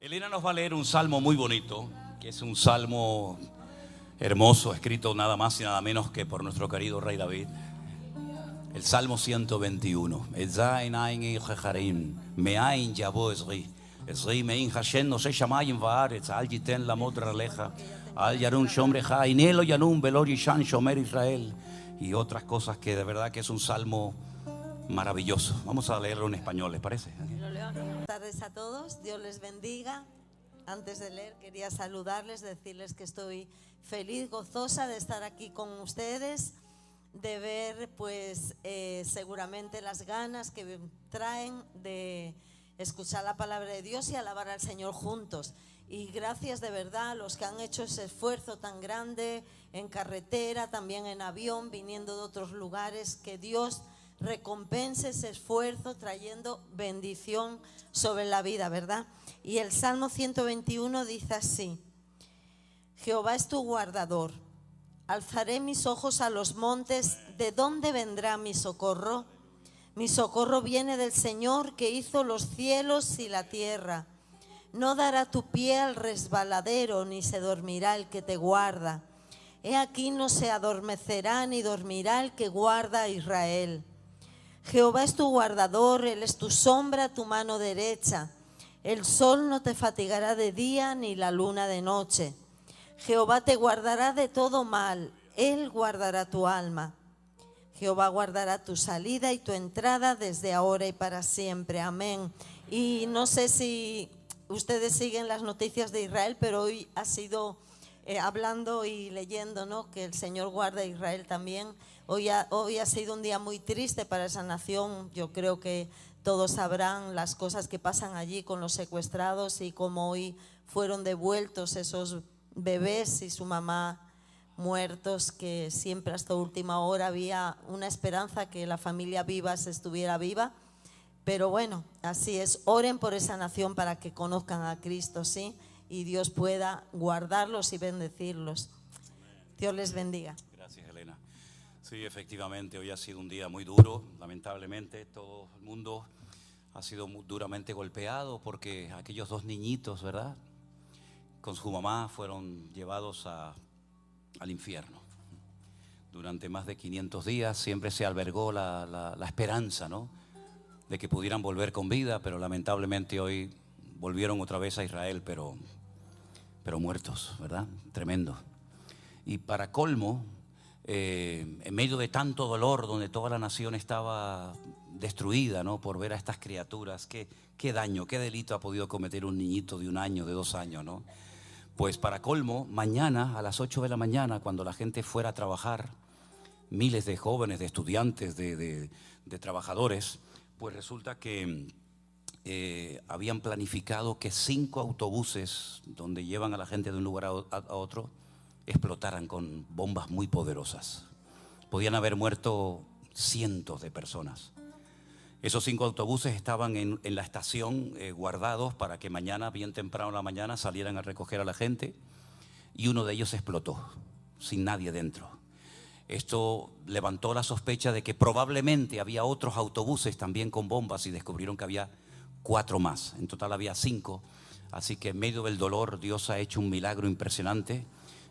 Elena nos va a leer un salmo muy bonito, que es un salmo hermoso, escrito nada más y nada menos que por nuestro querido rey David. El Salmo 121. Y otras cosas que de verdad que es un salmo maravilloso. Vamos a leerlo en español, ¿les parece? Buenas tardes a todos, Dios les bendiga. Antes de leer quería saludarles, decirles que estoy feliz, gozosa de estar aquí con ustedes, de ver pues seguramente las ganas que traen de escuchar la palabra de Dios y alabar al Señor juntos. Y gracias de verdad a los que han hecho ese esfuerzo tan grande en carretera, también en avión, viniendo de otros lugares. Que Dios recompense ese esfuerzo trayendo bendición sobre la vida, ¿verdad? Y el Salmo 121 dice así: Jehová es tu guardador. Alzaré mis ojos a los montes, ¿de dónde vendrá mi socorro? Mi socorro viene del Señor que hizo los cielos y la tierra. No dará tu pie al resbaladero, ni se dormirá el que te guarda. He aquí no se adormecerá ni dormirá el que guarda a Israel. Jehová es tu guardador, Él es tu sombra, tu mano derecha. El sol no te fatigará de día, ni la luna de noche. Jehová te guardará de todo mal, Él guardará tu alma. Jehová guardará tu salida y tu entrada desde ahora y para siempre. Amén. Y no sé si ustedes siguen las noticias de Israel, pero hoy ha sido hablando y leyendo, ¿no?, que el Señor guarda a Israel también. Hoy ha sido un día muy triste para esa nación. Yo creo que todos sabrán las cosas que pasan allí con los secuestrados y cómo hoy fueron devueltos esos bebés y su mamá muertos, que siempre hasta última hora había una esperanza que la familia Vivas estuviera viva. Pero bueno, así es. Oren por esa nación para que conozcan a Cristo, ¿sí? Y Dios pueda guardarlos y bendecirlos. Dios les bendiga. Gracias, Elena. Sí, efectivamente, hoy ha sido un día muy duro. Lamentablemente, todo el mundo ha sido muy duramente golpeado porque aquellos dos niñitos, ¿verdad?, con su mamá fueron llevados al infierno. Durante más de 500 días siempre se albergó la esperanza, ¿no?, de que pudieran volver con vida, pero lamentablemente hoy volvieron otra vez a Israel, pero muertos, ¿verdad? Tremendo. Y para colmo, en medio de tanto dolor, donde toda la nación estaba destruida, ¿no?, por ver a estas criaturas, qué daño, qué delito ha podido cometer un niñito de 1 año, de 2 años, ¿no? Pues para colmo, mañana a las 8 de la mañana, cuando la gente fuera a trabajar, miles de jóvenes, de estudiantes, de trabajadores, pues resulta que habían planificado que 5 autobuses donde llevan a la gente de un lugar a otro explotaran con bombas muy poderosas. Podían haber muerto cientos de personas. Esos 5 autobuses estaban en la estación guardados para que mañana, bien temprano en la mañana, salieran a recoger a la gente, y uno de ellos explotó sin nadie dentro. Esto levantó la sospecha de que probablemente había otros autobuses también con bombas, y descubrieron que había 4 más. En total había 5. Así que en medio del dolor Dios ha hecho un milagro impresionante,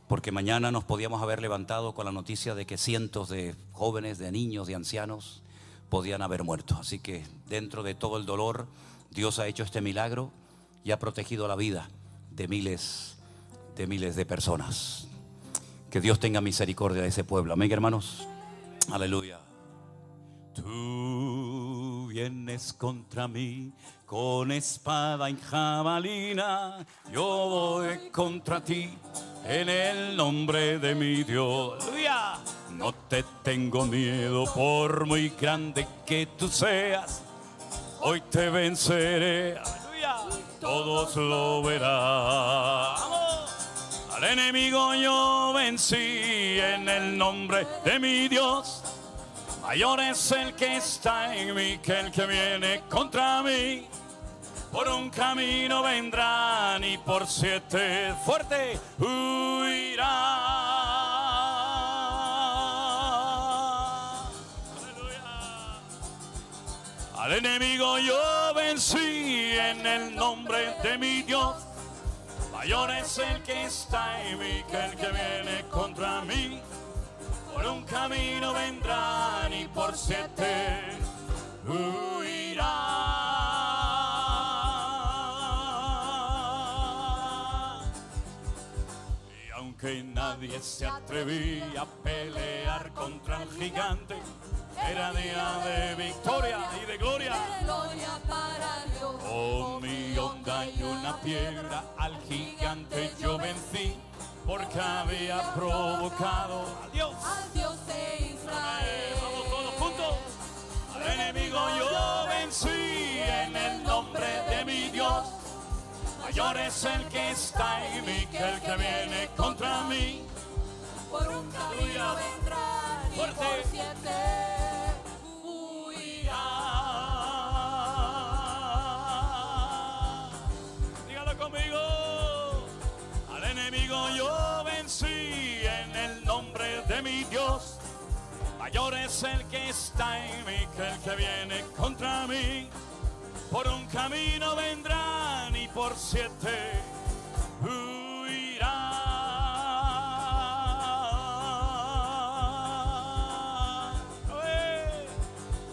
porque mañana nos podíamos haber levantado con la noticia de que cientos de jóvenes, de niños, de ancianos podían haber muerto. Así que dentro de todo el dolor, Dios ha hecho este milagro y ha protegido la vida de miles de personas. Que Dios tenga misericordia de ese pueblo. Amén, hermanos. Aleluya. Tú vienes contra mí con espada y jabalina, yo voy contra ti en el nombre de mi Dios. ¡Aleluya! No te tengo miedo por muy grande que tú seas, hoy te venceré. ¡Aleluya! Todos lo verán. ¡Vamos! Al enemigo yo vencí en el nombre de mi Dios. Mayor es el que está en mí que el que viene contra mí. Por un camino vendrán y por 7 fuerte huirán. Aleluya. Al enemigo yo vencí en el nombre de mi Dios. Mayor es el que está en mí que el que viene contra mí. Por un camino vendrán y por 7 huirán. Y aunque nadie se atrevía a pelear contra el gigante, era día de victoria y de gloria. Con mi onda y una piedra al gigante yo vencí, porque había provocado al Dios de Israel. Vamos todos juntos. Al enemigo yo vencí en el nombre de mi Dios. Mayor es el que está en mí que el que viene contra mí. Por un camino vendrán y por 7 huirán. Dígalo conmigo. Al enemigo yo vencí en el nombre de mi Dios. Mayor es el que está en mí que el que viene contra mí. Por un camino vendrán y por 7 huirán.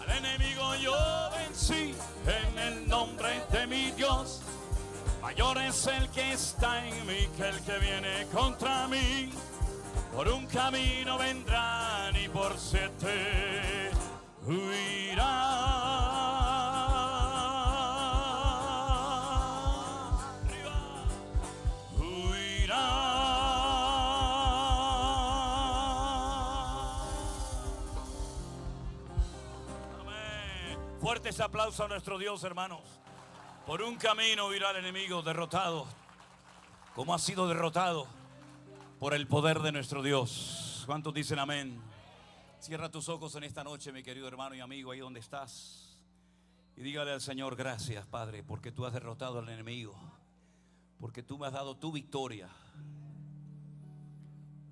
Al enemigo yo vencí en el nombre de mi Dios. Mayor es el que está en mí que el que viene contra mí. Por un camino vendrán y por 7 huirán. Fuerte ese aplauso a nuestro Dios, hermanos. Por un camino irá el enemigo derrotado, como ha sido derrotado por el poder de nuestro Dios. ¿Cuántos dicen amén? Cierra tus ojos en esta noche, mi querido hermano y amigo, ahí donde estás, y dígale al Señor: gracias, Padre, porque tú has derrotado al enemigo, porque tú me has dado tu victoria.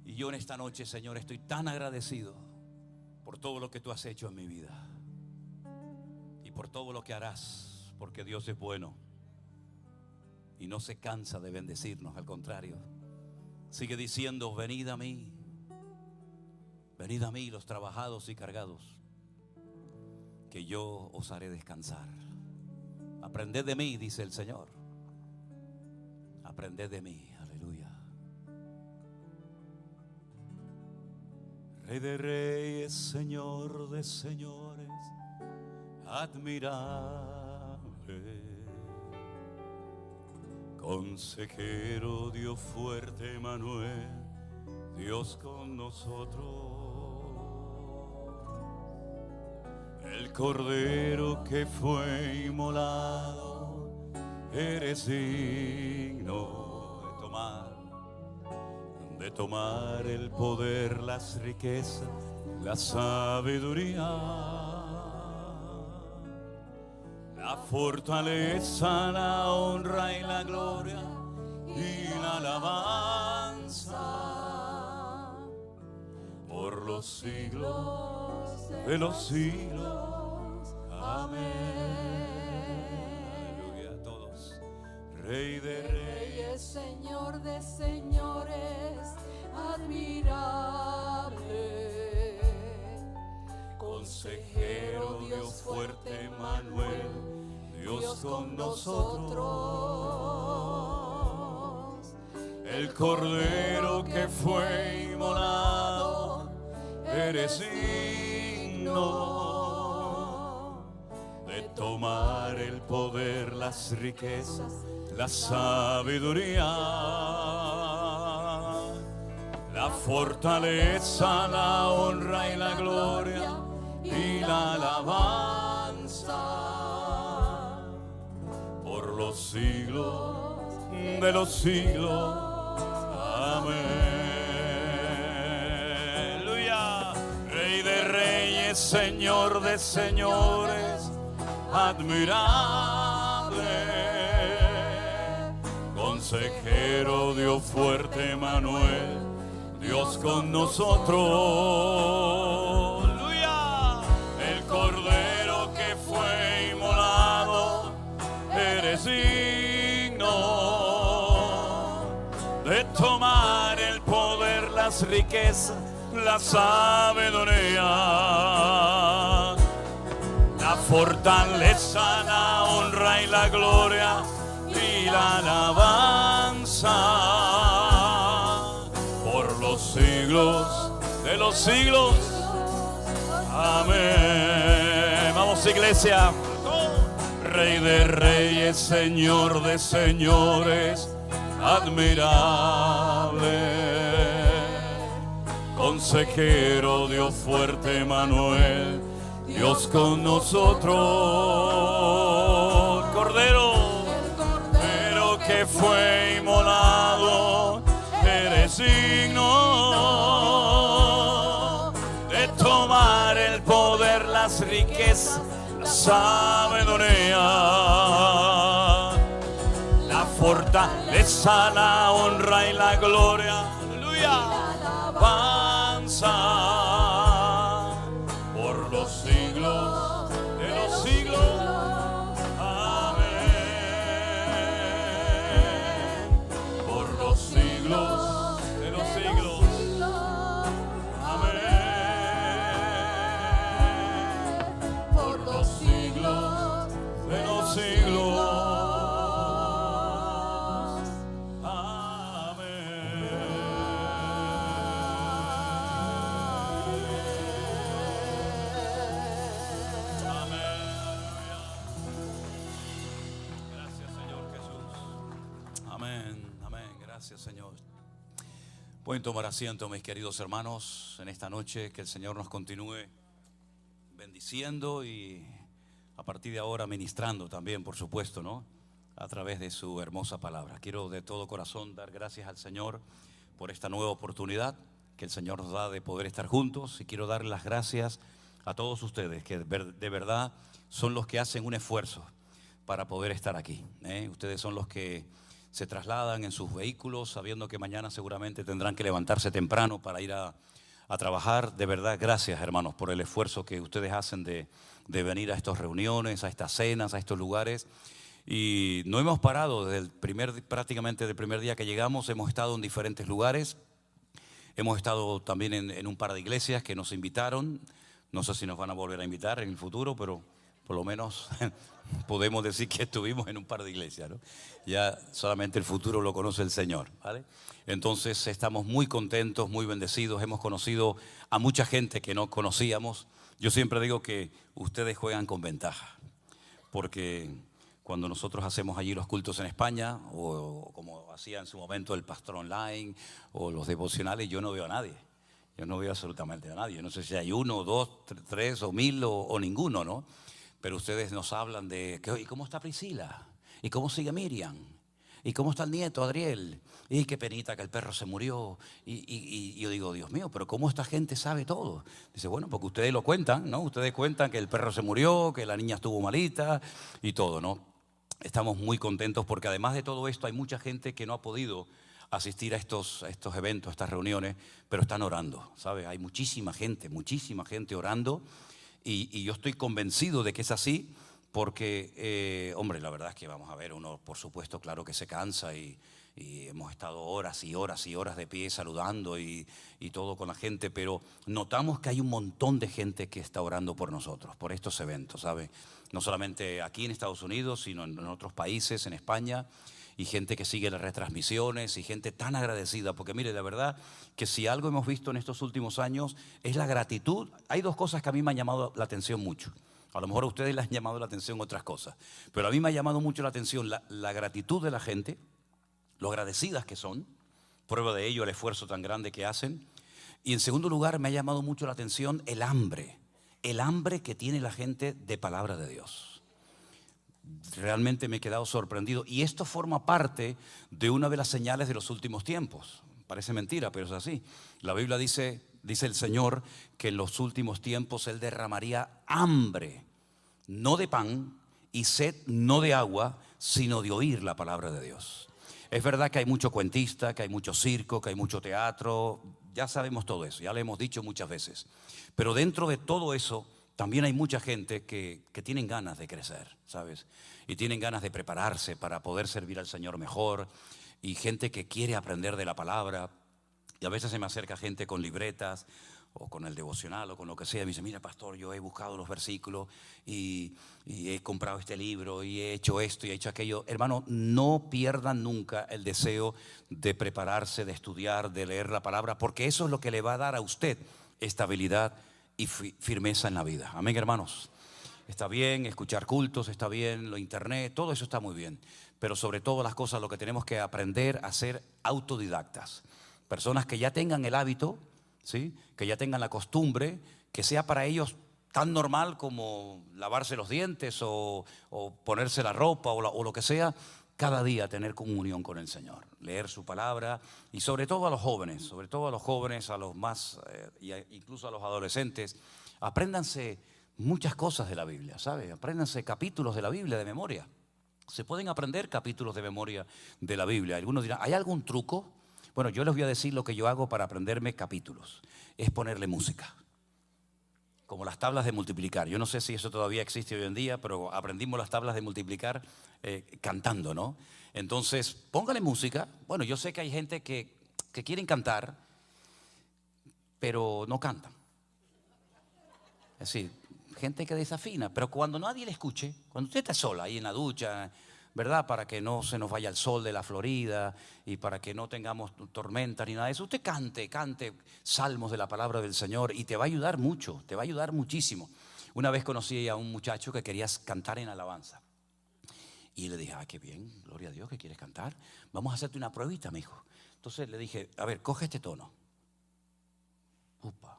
Y yo en esta noche, Señor, estoy tan agradecido por todo lo que tú has hecho en mi vida y por todo lo que harás, porque Dios es bueno y no se cansa de bendecirnos. Al contrario, sigue diciendo: venid a mí los trabajados y cargados, que yo os haré descansar. Aprended de mí, dice el Señor. Aprended de mí. Aleluya. Rey de reyes, Señor de señores, admirable, consejero, Dios fuerte, Manuel, Dios con nosotros. El cordero que fue inmolado, eres digno de tomar el poder, las riquezas, la sabiduría, la fortaleza, la honra y la gloria y la alabanza por los siglos de los siglos. Amén. Aleluya a todos. Rey de reyes, Señor de señores, admirable, consejero, Dios fuerte, Manuel, Dios con nosotros. El cordero que fue inmolado, eres digno de tomar el poder, las riquezas, la sabiduría, la fortaleza, la honra y la gloria y la alabanza por los siglos de los siglos. Amén. Aleluya. Rey de reyes, Señor de señores, admirable, consejero, Dios fuerte, Manuel, Dios con nosotros. Aleluya. El cordero que fue inmolado, eres digno las riquezas, la sabiduría, la fortaleza, la honra y la gloria y la alabanza por los siglos de los siglos. Amén. Vamos, iglesia. Rey de reyes, Señor de señores, admirable, consejero, Dios fuerte, Emmanuel, Dios con nosotros. Cordero, pero que fue inmolado, eres digno de tomar el poder, las riquezas, la sabiduría, la fortaleza, la honra y la gloria. Aleluya. Alabanza por los siglos de los siglos. Amén. Por los siglos de los siglos. De los siglos. Amén. Amén. Gracias, Señor Jesús. Amén. Amén. Gracias, Señor. Pueden tomar asiento, mis queridos hermanos, en esta noche. Que el Señor nos continúe bendiciendo y a partir de ahora ministrando también, por supuesto, ¿no? A través de su hermosa palabra. Quiero de todo corazón dar gracias al Señor por esta nueva oportunidad que el Señor nos da de poder estar juntos, y quiero darle las gracias a todos ustedes que de verdad son los que hacen un esfuerzo para poder estar aquí, ¿eh? Ustedes son los que se trasladan en sus vehículos sabiendo que mañana seguramente tendrán que levantarse temprano para ir a trabajar. De verdad, gracias, hermanos, por el esfuerzo que ustedes hacen de venir a estas reuniones, a estas cenas, a estos lugares. Y no hemos parado desde prácticamente del primer día que llegamos. Hemos estado en diferentes lugares. Hemos estado también en un par de iglesias que nos invitaron. No sé si nos van a volver a invitar en el futuro, pero por lo menos podemos decir que estuvimos en un par de iglesias, ¿no? Ya solamente el futuro lo conoce el Señor, ¿vale? Entonces estamos muy contentos, muy bendecidos. Hemos conocido a mucha gente que no conocíamos. Yo siempre digo que ustedes juegan con ventaja, porque cuando nosotros hacemos allí los cultos en España, o como hacía en su momento el pastor online o los devocionales, yo no veo a nadie. Yo no veo absolutamente a nadie. No sé si hay uno, dos, tres o mil o ninguno, ¿no? Pero ustedes nos hablan de, ¿y cómo está Priscila? ¿Y cómo sigue Miriam? ¿Y cómo está el nieto Adriel? Y qué penita que el perro se murió. Y yo digo, Dios mío, pero ¿cómo esta gente sabe todo? Dice, bueno, porque ustedes lo cuentan, ¿no? Ustedes cuentan que el perro se murió, que la niña estuvo malita y todo, ¿no? Estamos muy contentos porque además de todo esto hay mucha gente que no ha podido asistir a estos eventos, a estas reuniones, pero están orando, ¿sabes? Hay muchísima gente orando, y yo estoy convencido de que es así. Porque, hombre, la verdad es que vamos a ver, uno por supuesto, claro que se cansa y hemos estado horas y horas y horas de pie saludando y todo con la gente, pero notamos que hay un montón de gente que está orando por nosotros, por estos eventos, ¿sabe? No solamente aquí en Estados Unidos, sino en otros países, en España, y gente que sigue las retransmisiones y gente tan agradecida, porque mire, la verdad que si algo hemos visto en estos últimos años es la gratitud. Hay dos cosas que a mí me han llamado la atención mucho. A lo mejor a ustedes les han llamado la atención otras cosas, pero a mí me ha llamado mucho la atención la gratitud de la gente, lo agradecidas que son, prueba de ello el esfuerzo tan grande que hacen. Y en segundo lugar me ha llamado mucho la atención el hambre que tiene la gente de palabra de Dios. Realmente me he quedado sorprendido, y esto forma parte de una de las señales de los últimos tiempos. Parece mentira, pero es así. La Biblia dice el Señor que en los últimos tiempos Él derramaría hambre, no de pan, y sed no de agua, sino de oír la palabra de Dios. Es verdad que hay mucho cuentista, que hay mucho circo, que hay mucho teatro. Ya sabemos todo eso, ya lo hemos dicho muchas veces. Pero dentro de todo eso también hay mucha gente que tienen ganas de crecer, ¿sabes? Y tienen ganas de prepararse para poder servir al Señor mejor. Y gente que quiere aprender de la palabra. Y a veces se me acerca gente con libretas o con el devocional o con lo que sea. Me dice, mira pastor, yo he buscado los versículos y he comprado este libro y he hecho esto y he hecho aquello. Hermano, no pierdan nunca el deseo de prepararse, de estudiar, de leer la palabra, porque eso es lo que le va a dar a usted estabilidad y firmeza en la vida. Amén, hermanos. Está bien escuchar cultos, está bien lo internet, todo eso está muy bien. Pero sobre todas las cosas lo que tenemos que aprender a ser autodidactas. Personas que ya tengan el hábito, ¿sí? Que ya tengan la costumbre, que sea para ellos tan normal como lavarse los dientes o ponerse la ropa o lo que sea, cada día tener comunión con el Señor, leer su palabra y sobre todo a los jóvenes, a los más, incluso a los adolescentes, apréndanse muchas cosas de la Biblia, ¿sabe? Apréndanse capítulos de la Biblia de memoria. Se pueden aprender capítulos de memoria de la Biblia. Algunos dirán, ¿hay algún truco? Bueno, yo les voy a decir lo que yo hago para aprenderme capítulos. Es ponerle música. Como las tablas de multiplicar. Yo no sé si eso todavía existe hoy en día, pero aprendimos las tablas de multiplicar cantando, ¿no? Entonces, póngale música. Bueno, yo sé que hay gente que quieren cantar, pero no cantan. Es decir, gente que desafina, pero cuando nadie le escuche, cuando usted está sola ahí en la ducha, ¿verdad? Para que no se nos vaya el sol de la Florida y para que no tengamos tormentas ni nada de eso. Usted cante salmos de la palabra del Señor y te va a ayudar mucho, te va a ayudar muchísimo. Una vez conocí a un muchacho que quería cantar en alabanza. Y le dije, qué bien, gloria a Dios que quieres cantar. Vamos a hacerte una pruebita, me dijo. Entonces le dije, a ver, coge este tono. Upa.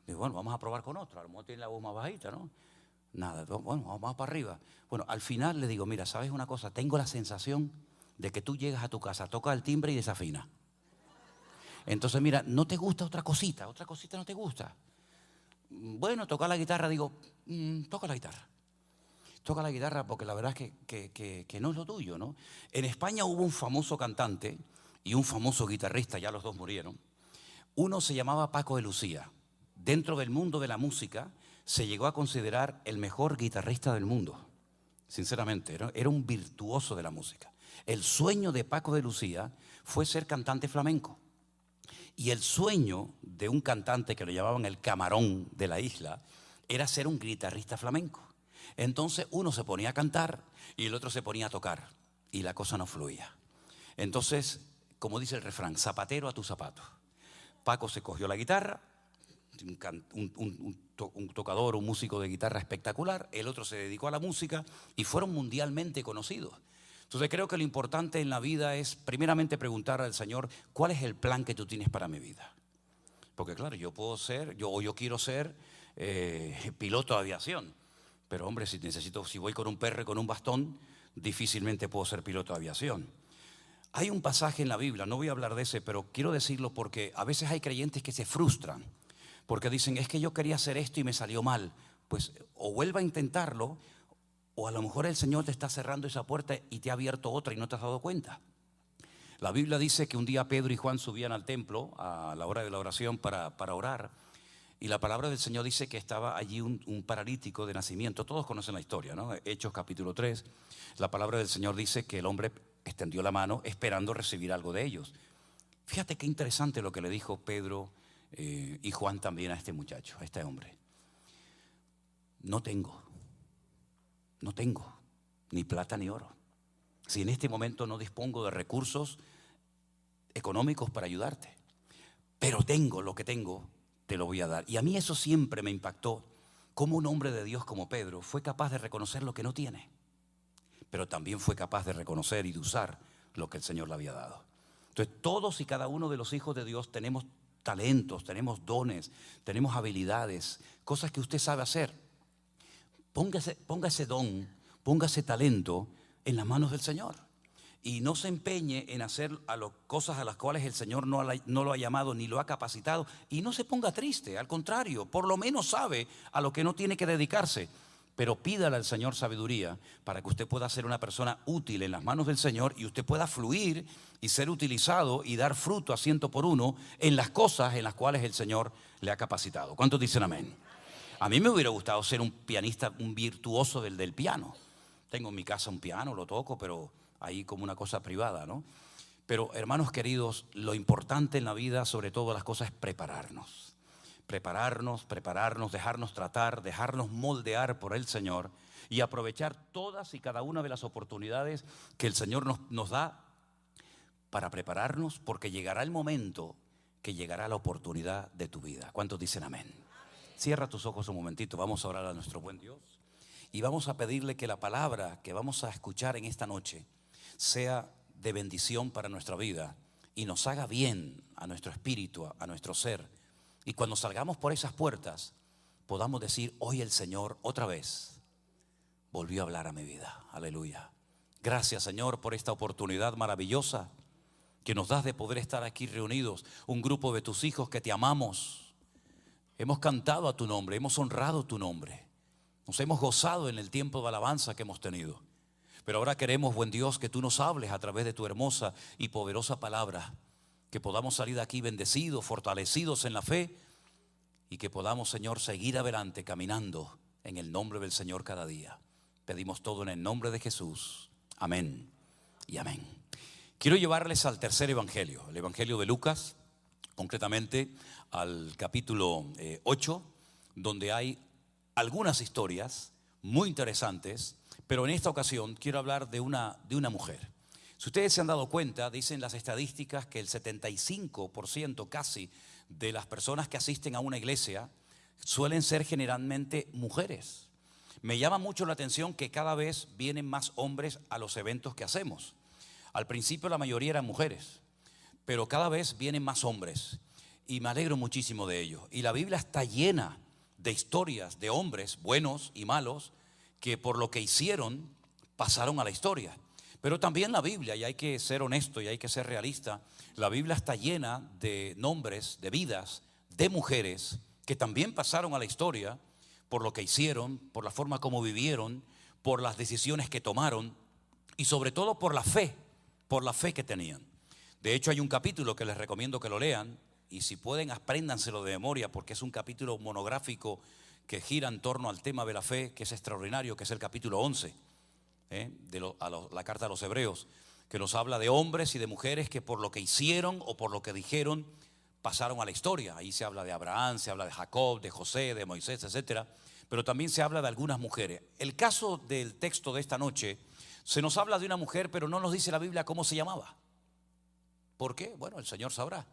Digo, bueno, vamos a probar con otro. A lo mejor tiene la voz más bajita, ¿no? Nada, bueno, vamos para arriba. Bueno, al final le digo, mira, ¿sabes una cosa? Tengo la sensación de que tú llegas a tu casa, tocas el timbre y desafina. Entonces, mira, ¿no te gusta otra cosita? ¿Otra cosita no te gusta? Bueno, toca la guitarra. Digo, toca la guitarra. Toca la guitarra porque la verdad es que no es lo tuyo, ¿no? En España hubo un famoso cantante y un famoso guitarrista, ya los dos murieron. Uno se llamaba Paco de Lucía. Dentro del mundo de la música se llegó a considerar el mejor guitarrista del mundo. Sinceramente, era un virtuoso de la música. El sueño de Paco de Lucía fue ser cantante flamenco. Y el sueño de un cantante que lo llamaban el camarón de la isla era ser un guitarrista flamenco. Entonces uno se ponía a cantar y el otro se ponía a tocar y la cosa no fluía. Entonces, como dice el refrán, zapatero a tu zapato. Paco se cogió la guitarra, un tocador, un músico de guitarra espectacular, el otro se dedicó a la música y fueron mundialmente conocidos. Entonces creo que lo importante en la vida es primeramente preguntar al Señor, ¿cuál es el plan que tú tienes para mi vida? Porque claro, yo quiero ser piloto de aviación, pero hombre, si voy con un perro y con un bastón, difícilmente puedo ser piloto de aviación. Hay un pasaje en la Biblia, no voy a hablar de ese, pero quiero decirlo porque a veces hay creyentes que se frustran, porque dicen, es que yo quería hacer esto y me salió mal. Pues o vuelva a intentarlo, o a lo mejor el Señor te está cerrando esa puerta y te ha abierto otra y no te has dado cuenta. La Biblia dice que un día Pedro y Juan subían al templo a la hora de la oración para orar. Y la palabra del Señor dice que estaba allí un paralítico de nacimiento. Todos conocen la historia, ¿no? Hechos capítulo 3. La palabra del Señor dice que el hombre extendió la mano esperando recibir algo de ellos. Fíjate qué interesante lo que le dijo Pedro y Juan también a este muchacho, a este hombre. No tengo ni plata ni oro. Si en este momento no dispongo de recursos económicos para ayudarte, pero tengo lo que tengo, te lo voy a dar. Y a mí eso siempre me impactó, cómo un hombre de Dios como Pedro fue capaz de reconocer lo que no tiene, pero también fue capaz de reconocer y de usar lo que el Señor le había dado. Entonces todos y cada uno de los hijos de Dios tenemos talentos, tenemos dones, tenemos habilidades, cosas que usted sabe hacer. Ponga ese don, ponga ese talento en las manos del Señor. Y no se empeñe en hacer cosas a las cuales el Señor no lo ha llamado ni lo ha capacitado. Y no se ponga triste, al contrario, por lo menos sabe a lo que no tiene que dedicarse. Pero pídale al Señor sabiduría para que usted pueda ser una persona útil en las manos del Señor y usted pueda fluir y ser utilizado y dar fruto a 100 por 1 en las cosas en las cuales el Señor le ha capacitado. ¿Cuántos dicen amén? A mí me hubiera gustado ser un pianista, un virtuoso del piano. Tengo en mi casa un piano, lo toco, pero ahí como una cosa privada, ¿no? Pero hermanos queridos, lo importante en la vida, sobre todas las cosas, es prepararnos. Prepararnos, dejarnos tratar, dejarnos moldear por el Señor y aprovechar todas y cada una de las oportunidades que el Señor nos da para prepararnos, porque llegará el momento que llegará la oportunidad de tu vida. ¿Cuántos dicen amén? Cierra tus ojos un momentito, vamos a orar a nuestro buen Dios y vamos a pedirle que la palabra que vamos a escuchar en esta noche sea de bendición para nuestra vida y nos haga bien a nuestro espíritu, a nuestro ser. Y cuando salgamos por esas puertas, podamos decir: hoy el Señor otra vez volvió a hablar a mi vida. Aleluya. Gracias, Señor, por esta oportunidad maravillosa que nos das de poder estar aquí reunidos, un grupo de tus hijos que te amamos. Hemos cantado a tu nombre, hemos honrado tu nombre, nos hemos gozado en el tiempo de alabanza que hemos tenido. Pero ahora queremos, buen Dios, que tú nos hables a través de tu hermosa y poderosa palabra, que podamos salir de aquí bendecidos, fortalecidos en la fe y que podamos, Señor, seguir adelante caminando en el nombre del Señor cada día. Pedimos todo en el nombre de Jesús. Amén y amén. Quiero llevarles al tercer evangelio, el evangelio de Lucas, concretamente al capítulo 8, donde hay algunas historias muy interesantes, pero en esta ocasión quiero hablar de una mujer. Si ustedes se han dado cuenta, dicen las estadísticas que el 75% casi de las personas que asisten a una iglesia suelen ser generalmente mujeres. Me llama mucho la atención que cada vez vienen más hombres a los eventos que hacemos. Al principio la mayoría eran mujeres, pero cada vez vienen más hombres y me alegro muchísimo de ello. Y la Biblia está llena de historias de hombres buenos y malos que por lo que hicieron pasaron a la historia. Pero también la Biblia, y hay que ser honesto y hay que ser realista, la Biblia está llena de nombres, de vidas, de mujeres que también pasaron a la historia por lo que hicieron, por la forma como vivieron, por las decisiones que tomaron y sobre todo por la fe que tenían. De hecho hay un capítulo que les recomiendo que lo lean y si pueden apréndanselo de memoria porque es un capítulo monográfico que gira en torno al tema de la fe, que es extraordinario, que es el capítulo 11 la carta a los Hebreos, que nos habla de hombres y de mujeres que por lo que hicieron o por lo que dijeron pasaron a la historia. Ahí se habla de Abraham, se habla de Jacob, de José, de Moisés, etcétera, pero también se habla de algunas mujeres. El caso del texto de esta noche, se nos habla de una mujer, pero no nos dice la Biblia cómo se llamaba. ¿Por qué? Bueno, el Señor sabrá.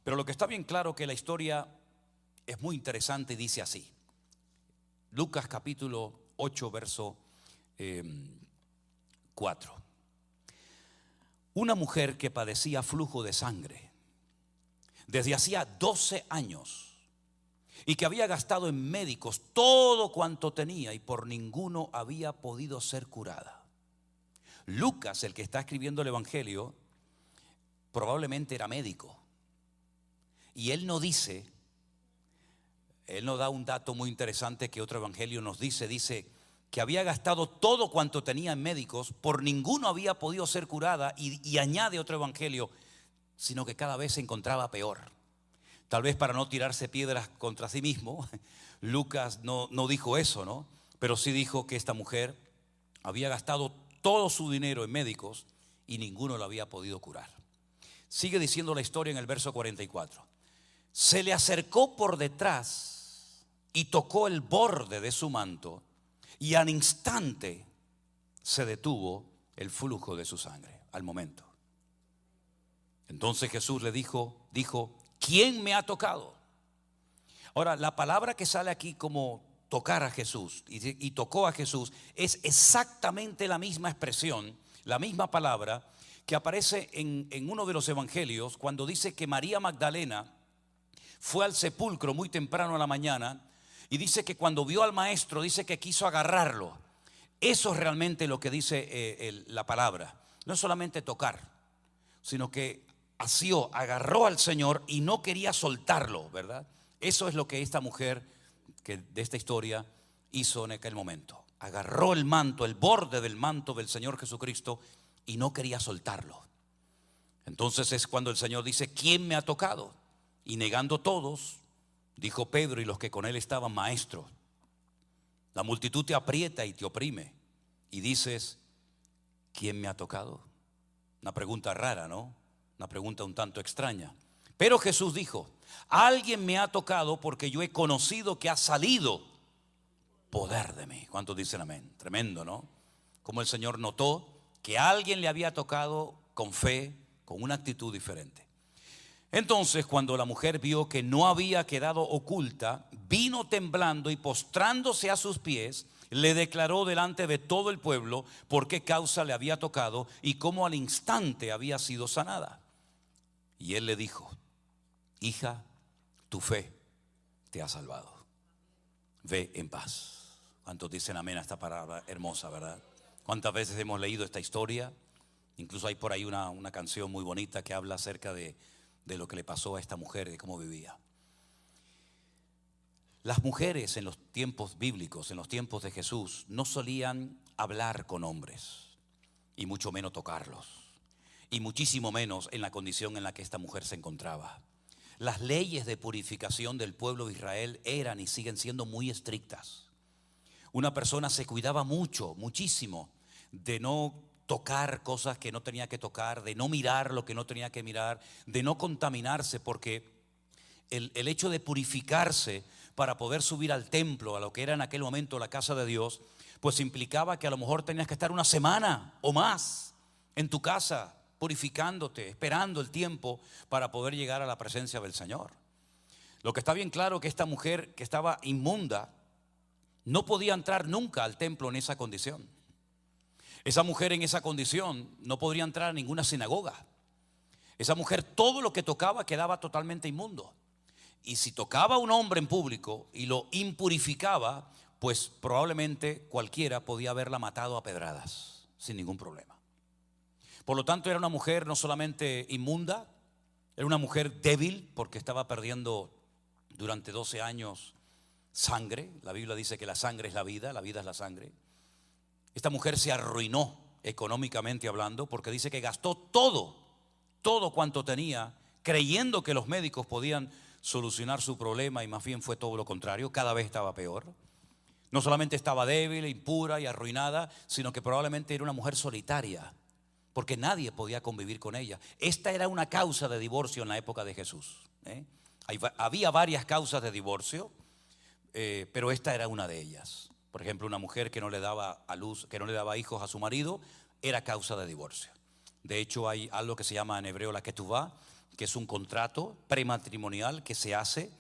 Pero lo que está bien claro que la historia es muy interesante y dice así. Lucas capítulo 8, verso 4. Una mujer que padecía flujo de sangre desde hacía 12 años y que había gastado en médicos todo cuanto tenía y por ninguno había podido ser curada. Lucas, el que está escribiendo el evangelio, probablemente era médico y él no da un dato muy interesante que otro evangelio nos dice que había gastado todo cuanto tenía en médicos, por ninguno había podido ser curada y añade otro evangelio, sino que cada vez se encontraba peor. Tal vez para no tirarse piedras contra sí mismo, Lucas no dijo eso, ¿no? Pero sí dijo que esta mujer había gastado todo su dinero en médicos y ninguno la había podido curar. Sigue diciendo la historia en el verso 44. Se le acercó por detrás y tocó el borde de su manto y al instante se detuvo el flujo de su sangre, al momento. Entonces Jesús le dijo, ¿quién me ha tocado? Ahora, la palabra que sale aquí como tocar a Jesús y tocó a Jesús es exactamente la misma expresión, la misma palabra que aparece en uno de los evangelios cuando dice que María Magdalena fue al sepulcro muy temprano a la mañana y dice que cuando vio al maestro, dice que quiso agarrarlo. Eso es realmente lo que dice la palabra. No es solamente tocar, sino que agarró al Señor y no quería soltarlo, ¿verdad? Eso es lo que esta mujer de esta historia hizo en aquel momento. Agarró el manto, el borde del manto del Señor Jesucristo y no quería soltarlo. Entonces es cuando el Señor dice, ¿quién me ha tocado? Y negando todos, dijo Pedro y los que con él estaban, maestro, la multitud te aprieta y te oprime y dices, ¿quién me ha tocado? Una pregunta rara, ¿no? Una pregunta un tanto extraña. Pero Jesús dijo: alguien me ha tocado porque yo he conocido que ha salido poder de mí. ¿Cuántos dicen amén? Tremendo, ¿no? Como el Señor notó que alguien le había tocado con fe, con una actitud diferente. Entonces, cuando la mujer vio que no había quedado oculta, vino temblando y postrándose a sus pies, le declaró delante de todo el pueblo por qué causa le había tocado y cómo al instante había sido sanada. Y él le dijo: hija, tu fe te ha salvado. Ve en paz. ¿Cuántos dicen amén a esta palabra hermosa, verdad? ¿Cuántas veces hemos leído esta historia? Incluso hay por ahí una canción muy bonita que habla acerca de lo que le pasó a esta mujer, de cómo vivía. Las mujeres en los tiempos bíblicos, en los tiempos de Jesús, no solían hablar con hombres, y mucho menos tocarlos, y muchísimo menos en la condición en la que esta mujer se encontraba. Las leyes de purificación del pueblo de Israel eran y siguen siendo muy estrictas. Una persona se cuidaba mucho, muchísimo, de no tocar cosas que no tenía que tocar, de no mirar lo que no tenía que mirar, de no contaminarse, porque el hecho de purificarse para poder subir al templo, a lo que era en aquel momento la casa de Dios, pues implicaba que a lo mejor tenías que estar una semana o más en tu casa, purificándote, esperando el tiempo para poder llegar a la presencia del Señor. Lo que está bien claro que esta mujer que estaba inmunda no podía entrar nunca al templo en esa condición. Esa mujer en esa condición no podría entrar a ninguna sinagoga. Esa mujer, todo lo que tocaba quedaba totalmente inmundo. Y si tocaba a un hombre en público y lo impurificaba, pues probablemente cualquiera podía haberla matado a pedradas sin ningún problema. Por lo tanto, era una mujer no solamente inmunda, era una mujer débil porque estaba perdiendo durante 12 años sangre. La Biblia dice que la sangre es la vida es la sangre. Esta mujer se arruinó económicamente hablando porque dice que gastó todo cuanto tenía, creyendo que los médicos podían solucionar su problema, y más bien fue todo lo contrario, cada vez estaba peor. No solamente estaba débil, impura y arruinada, sino que probablemente era una mujer solitaria, porque nadie podía convivir con ella. Esta era una causa de divorcio en la época de Jesús. Había varias causas de divorcio, pero esta era una de ellas. Por ejemplo, una mujer que no le daba a luz, que no le daba hijos a su marido, era causa de divorcio. De hecho, hay algo que se llama en hebreo la ketubá, que es un contrato prematrimonial que se hace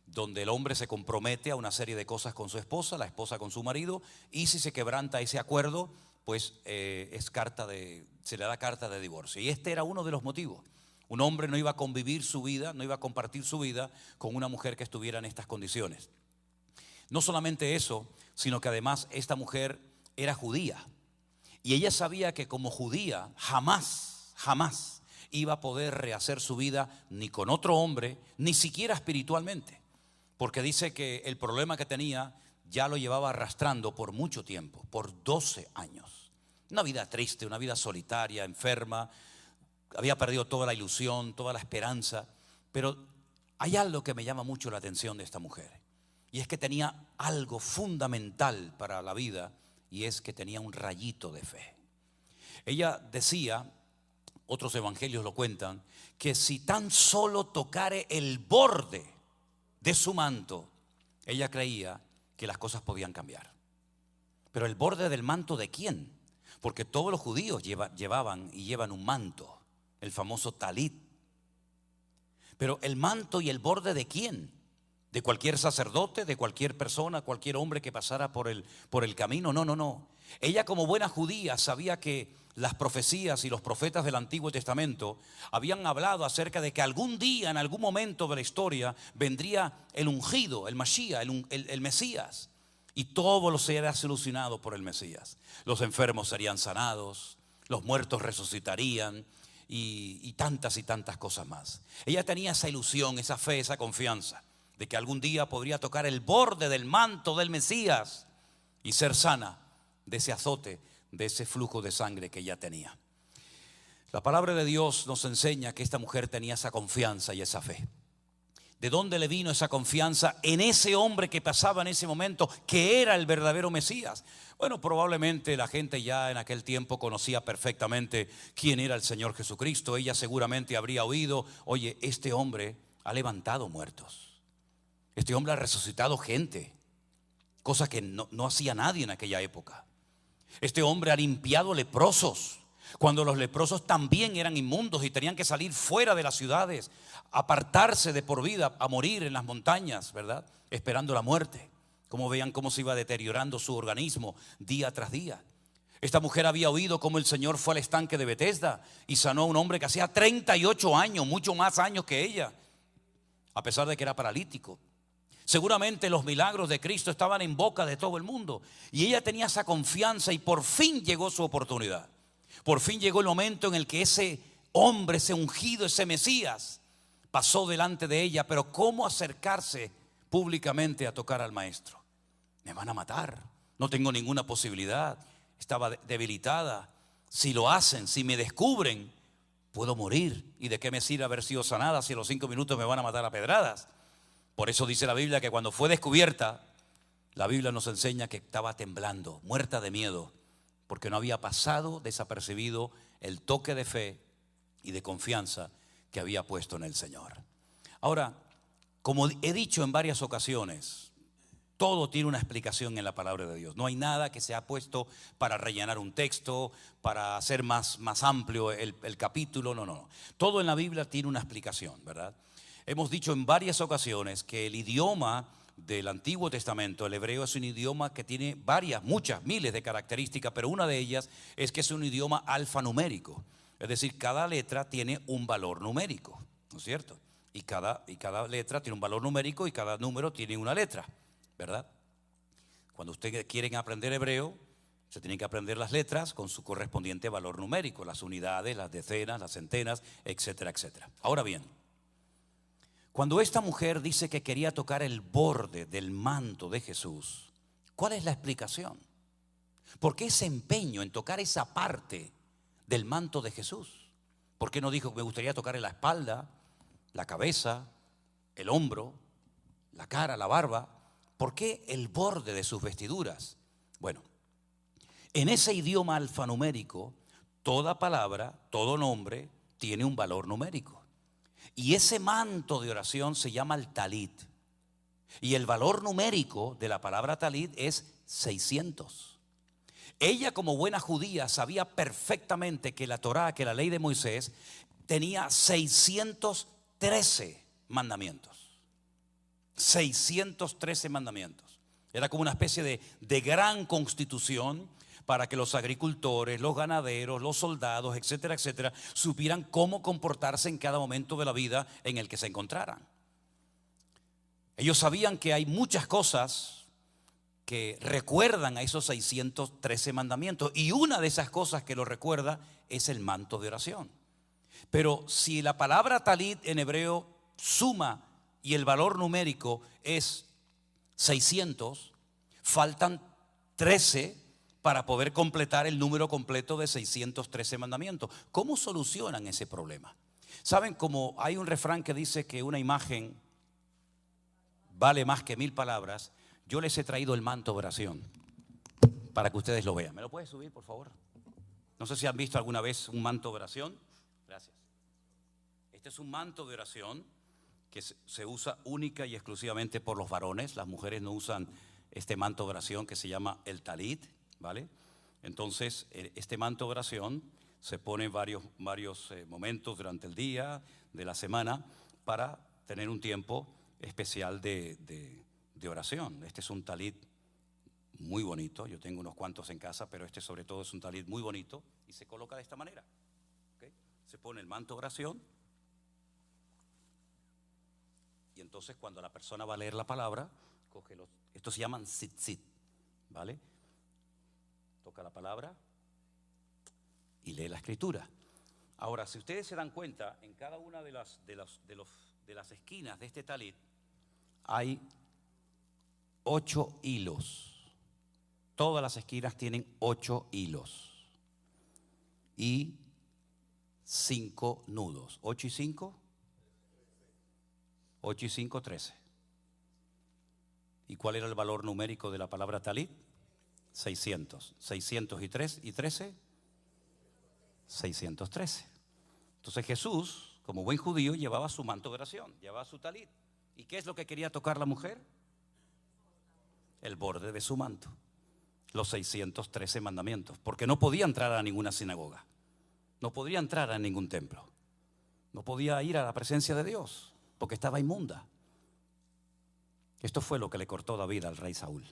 donde el hombre se compromete a una serie de cosas con su esposa, la esposa con su marido, y si se quebranta ese acuerdo, pues se le da carta de divorcio. Y este era uno de los motivos. Un hombre no iba a convivir su vida, no iba a compartir su vida con una mujer que estuviera en estas condiciones. No solamente eso, sino que además esta mujer era judía. Y ella sabía que como judía jamás iba a poder rehacer su vida ni con otro hombre, ni siquiera espiritualmente. Porque dice que el problema que tenía ya lo llevaba arrastrando por mucho tiempo, por 12 años. Una vida triste, una vida solitaria, enferma. Había perdido toda la ilusión, toda la esperanza. Pero hay algo que me llama mucho la atención de esta mujer. Y es que tenía algo fundamental para la vida, y es que tenía un rayito de fe. Ella decía, otros evangelios lo cuentan, que si tan solo tocare el borde de su manto, ella creía que las cosas podían cambiar. Pero el borde del manto ¿de quién? Porque todos los judíos llevaban y llevan un manto, el famoso talit. Pero el manto y el borde ¿de quién? De cualquier sacerdote, de cualquier persona, cualquier hombre que pasara por el camino. No. Ella, como buena judía, sabía que las profecías y los profetas del Antiguo Testamento habían hablado acerca de que algún día, en algún momento de la historia, vendría el ungido, el Mashiach, el Mesías, y todo lo sería solucionado por el Mesías. Los enfermos serían sanados, los muertos resucitarían y tantas cosas más. Ella tenía esa ilusión, esa fe, esa confianza de que algún día podría tocar el borde del manto del Mesías y ser sana de ese azote, de ese flujo de sangre que ella tenía. La palabra de Dios nos enseña que esta mujer tenía esa confianza y esa fe. ¿De dónde le vino esa confianza en ese hombre que pasaba en ese momento, que era el verdadero Mesías? Bueno, probablemente la gente ya en aquel tiempo conocía perfectamente quién era el Señor Jesucristo. Ella seguramente habría oído: oye, este hombre ha levantado muertos. Este hombre ha resucitado gente, cosa que no hacía nadie en aquella época. Este hombre ha limpiado leprosos, cuando los leprosos también eran inmundos y tenían que salir fuera de las ciudades, apartarse de por vida, a morir en las montañas, ¿verdad? Esperando la muerte. Como veían cómo se iba deteriorando su organismo día tras día. Esta mujer había oído cómo el Señor fue al estanque de Betesda y sanó a un hombre que hacía 38 años, mucho más años que ella, a pesar de que era paralítico. Seguramente los milagros de Cristo estaban en boca de todo el mundo y ella tenía esa confianza, y por fin llegó su oportunidad. Por fin llegó el momento en el que ese hombre, ese ungido, ese Mesías, pasó delante de ella. Pero ¿cómo acercarse públicamente a tocar al maestro? Me van a matar, no tengo ninguna posibilidad, estaba debilitada. Si lo hacen, si me descubren, puedo morir. ¿Y de qué me sirve haber sido sanada si a los 5 minutos me van a matar a pedradas? Por eso dice la Biblia que cuando fue descubierta, la Biblia nos enseña que estaba temblando, muerta de miedo, porque no había pasado desapercibido el toque de fe y de confianza que había puesto en el Señor. Ahora, como he dicho en varias ocasiones, todo tiene una explicación en la palabra de Dios. No hay nada que se ha puesto para rellenar un texto, para hacer más amplio el capítulo. No. Todo en la Biblia tiene una explicación, ¿verdad? Hemos dicho en varias ocasiones que el idioma del Antiguo Testamento, el hebreo, es un idioma que tiene muchas, miles de características, pero una de ellas es que es un idioma alfanumérico. Es decir, cada letra tiene un valor numérico, ¿no es cierto? Y cada letra tiene un valor numérico y cada número tiene una letra, ¿verdad? Cuando ustedes quieren aprender hebreo, se tienen que aprender las letras con su correspondiente valor numérico, las unidades, las decenas, las centenas, etcétera, etcétera. Ahora bien, cuando esta mujer dice que quería tocar el borde del manto de Jesús, ¿cuál es la explicación? ¿Por qué ese empeño en tocar esa parte del manto de Jesús? ¿Por qué no dijo que me gustaría tocar en la espalda, la cabeza, el hombro, la cara, la barba? ¿Por qué el borde de sus vestiduras? Bueno, en ese idioma alfanumérico, toda palabra, todo nombre tiene un valor numérico. Y ese manto de oración se llama el talit. Y el valor numérico de la palabra talit es 600. Ella, como buena judía, sabía perfectamente que la Torá, que la ley de Moisés, tenía 613 mandamientos. 613 mandamientos. Era como una especie de gran constitución para que los agricultores, los ganaderos, los soldados, etcétera, etcétera, supieran cómo comportarse en cada momento de la vida en el que se encontraran. Ellos sabían que hay muchas cosas que recuerdan a esos 613 mandamientos, y una de esas cosas que lo recuerda es el manto de oración. Pero si la palabra talit en hebreo suma y el valor numérico es 600, faltan 13 para poder completar el número completo de 613 mandamientos. ¿Cómo solucionan ese problema? ¿Saben cómo hay un refrán que dice que una imagen vale más que 1000 palabras? Yo les he traído el manto de oración para que ustedes lo vean. ¿Me lo puedes subir, por favor? No sé si han visto alguna vez un manto de oración. Gracias. Este es un manto de oración que se usa única y exclusivamente por los varones. Las mujeres no usan este manto de oración que se llama el talit, ¿vale? Entonces, este manto de oración se pone en varios momentos durante el día, de la semana, para tener un tiempo especial de oración. Este es un talit muy bonito. Yo tengo unos cuantos en casa, pero este sobre todo es un talit muy bonito y se coloca de esta manera, ¿okay? Se pone el manto de oración y entonces cuando la persona va a leer la palabra, coge estos se llaman tzitzit, ¿vale? Toca la palabra y lee la escritura. Ahora, si ustedes se dan cuenta, en cada una de las esquinas de este talit hay 8 hilos. Todas las esquinas tienen 8 hilos y 5 nudos. 8 y 5, 8 y 5, 13. ¿Y cuál era el valor numérico de la palabra talit? 600. 603 y 13, 613. Entonces Jesús, como buen judío, llevaba su manto de oración, llevaba su talit. ¿Y qué es lo que quería tocar la mujer? El borde de su manto. Los 613 mandamientos. Porque no podía entrar a ninguna sinagoga. No podía entrar a ningún templo. No podía ir a la presencia de Dios porque estaba inmunda. Esto fue lo que le cortó David al rey Saúl.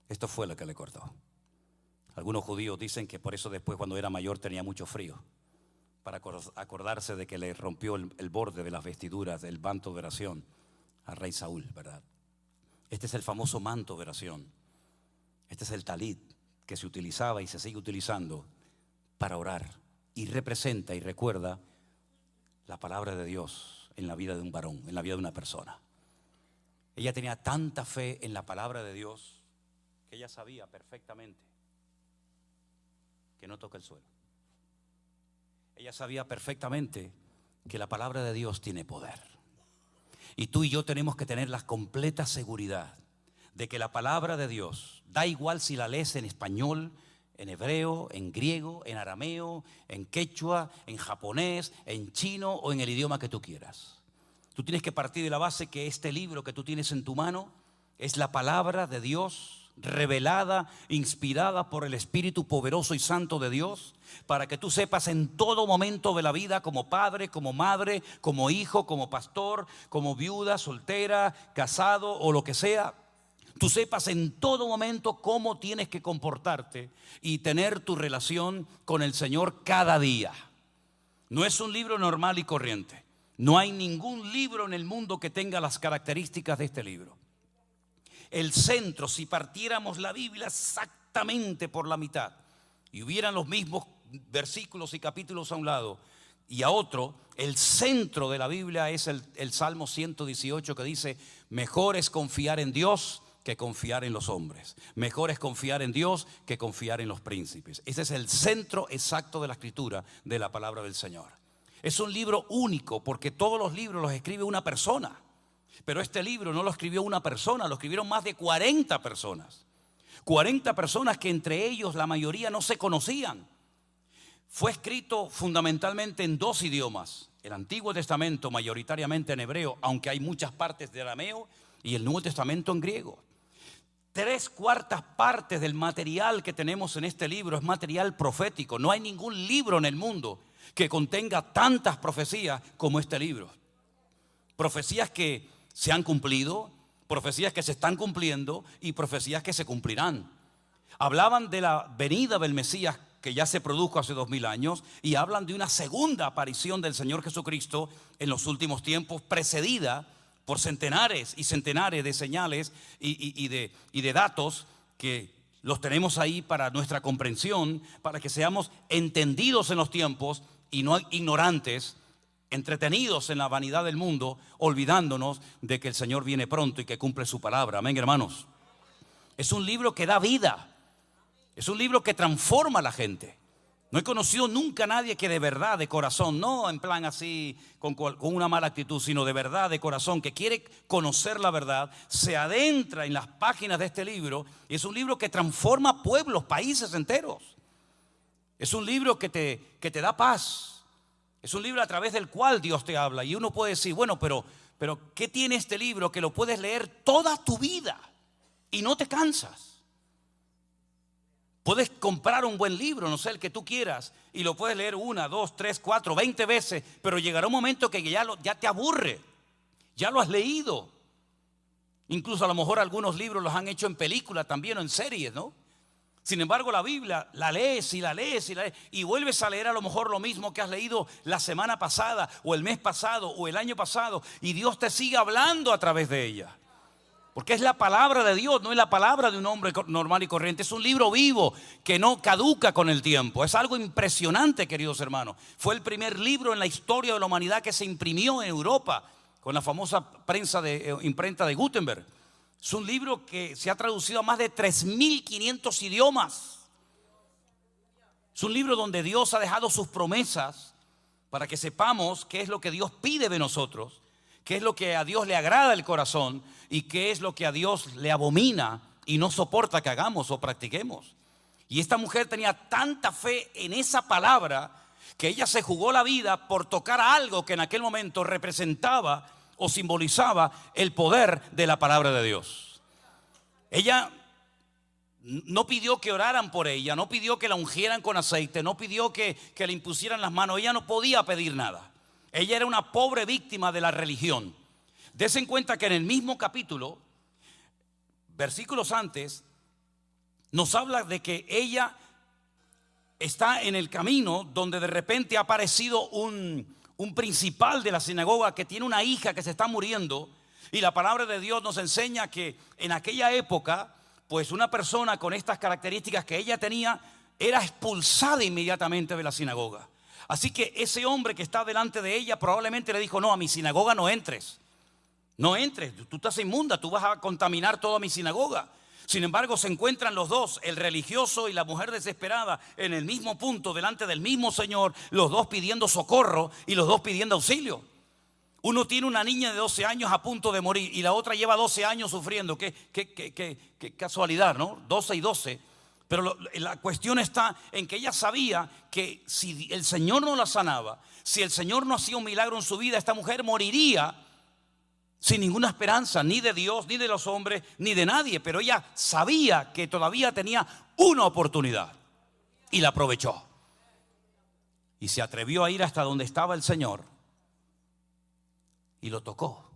Esto fue lo que le cortó. Algunos judíos dicen que por eso después, cuando era mayor, tenía mucho frío, para acordarse de que le rompió el borde de las vestiduras del manto de oración al rey Saúl, ¿verdad? Este es el famoso manto de oración. Este es el talit que se utilizaba y se sigue utilizando para orar, y representa y recuerda la palabra de Dios en la vida de un varón, en la vida de una persona. Ella tenía tanta fe en la palabra de Dios que ella sabía perfectamente que no toca el suelo. Ella sabía perfectamente que la palabra de Dios tiene poder. Y tú y yo tenemos que tener la completa seguridad de que la palabra de Dios, da igual si la lees en español, en hebreo, en griego, en arameo, en quechua, en japonés, en chino o en el idioma que tú quieras. Tú tienes que partir de la base que este libro que tú tienes en tu mano es la palabra de Dios revelada, inspirada por el Espíritu poderoso y santo de Dios, para que tú sepas en todo momento de la vida, como padre, como madre, como hijo, como pastor, como viuda, soltera, casado o lo que sea, tú sepas en todo momento cómo tienes que comportarte y tener tu relación con el Señor cada día. No es un libro normal y corriente. No hay ningún libro en el mundo que tenga las características de este libro. El centro, si partiéramos la Biblia exactamente por la mitad y hubieran los mismos versículos y capítulos a un lado y a otro, el centro de la Biblia es el Salmo 118, que dice: mejor es confiar en Dios que confiar en los hombres. Mejor es confiar en Dios que confiar en los príncipes. Ese es el centro exacto de la escritura, de la palabra del Señor. Es un libro único porque todos los libros los escribe una persona. Pero este libro no lo escribió una persona, lo escribieron más de 40 personas. 40 personas que entre ellos la mayoría no se conocían. Fue escrito fundamentalmente en dos idiomas. El Antiguo Testamento mayoritariamente en hebreo, aunque hay muchas partes de arameo, y el Nuevo Testamento en griego. 3/4 partes del material que tenemos en este libro es material profético. No hay ningún libro en el mundo que contenga tantas profecías como este libro. Profecías que se han cumplido, profecías que se están cumpliendo y profecías que se cumplirán. Hablaban de la venida del Mesías, que ya se produjo hace 2000 años, y hablan de una segunda aparición del Señor Jesucristo en los últimos tiempos, precedida por centenares y centenares de señales y de datos que los tenemos ahí para nuestra comprensión, para que seamos entendidos en los tiempos y no ignorantes, entretenidos en la vanidad del mundo, olvidándonos de que el Señor viene pronto y que cumple su palabra. Amén, hermanos. Es un libro que da vida. Es un libro que transforma a la gente. No he conocido nunca a nadie que de verdad, de corazón, no en plan así con una mala actitud, sino de verdad, de corazón, que quiere conocer la verdad, se adentra en las páginas de este libro. Y es un libro que transforma pueblos, países enteros. Es un libro que te da paz. Es un libro a través del cual Dios te habla. Y uno puede decir, bueno, pero ¿qué tiene este libro que lo puedes leer toda tu vida y no te cansas? Puedes comprar un buen libro, no sé, el que tú quieras, y lo puedes leer 1, 2, 3, 4, 20 veces, pero llegará un momento que ya te aburre, ya lo has leído. Incluso a lo mejor algunos libros los han hecho en película también o en series, ¿no? Sin embargo, la Biblia la lees y la lees y la lees y vuelves a leer a lo mejor lo mismo que has leído la semana pasada o el mes pasado o el año pasado, y Dios te sigue hablando a través de ella. Porque es la palabra de Dios, no es la palabra de un hombre normal y corriente. Es un libro vivo que no caduca con el tiempo. Es algo impresionante, queridos hermanos. Fue el primer libro en la historia de la humanidad que se imprimió en Europa con la famosa imprenta de Gutenberg. Es un libro que se ha traducido a más de 3.500 idiomas. Es un libro donde Dios ha dejado sus promesas para que sepamos qué es lo que Dios pide de nosotros, qué es lo que a Dios le agrada el corazón y qué es lo que a Dios le abomina y no soporta que hagamos o practiquemos. Y esta mujer tenía tanta fe en esa palabra que ella se jugó la vida por tocar algo que en aquel momento representaba o simbolizaba el poder de la palabra de Dios. Ella no pidió que oraran por ella, no pidió que la ungieran con aceite, no pidió que le impusieran las manos. Ella no podía pedir nada. Ella era una pobre víctima de la religión. Dese en cuenta que en el mismo capítulo, versículos antes, nos habla de que ella está en el camino donde de repente ha aparecido un principal de la sinagoga que tiene una hija que se está muriendo. Y la palabra de Dios nos enseña que en aquella época, pues una persona con estas características que ella tenía era expulsada inmediatamente de la sinagoga. Así que ese hombre que está delante de ella probablemente le dijo: no, a mi sinagoga no entres. No entres, tú estás inmunda, tú vas a contaminar toda mi sinagoga. Sin embargo, se encuentran los dos, el religioso y la mujer desesperada, en el mismo punto, delante del mismo Señor, los dos pidiendo socorro y los dos pidiendo auxilio. Uno tiene una niña de 12 años a punto de morir y la otra lleva 12 años sufriendo. Qué casualidad, ¿no? 12 y 12. Pero la cuestión está en que ella sabía que si el Señor no la sanaba, si el Señor no hacía un milagro en su vida, esta mujer moriría sin ninguna esperanza, ni de Dios, ni de los hombres, ni de nadie. Pero ella sabía que todavía tenía una oportunidad y la aprovechó. Y se atrevió a ir hasta donde estaba el Señor y lo tocó.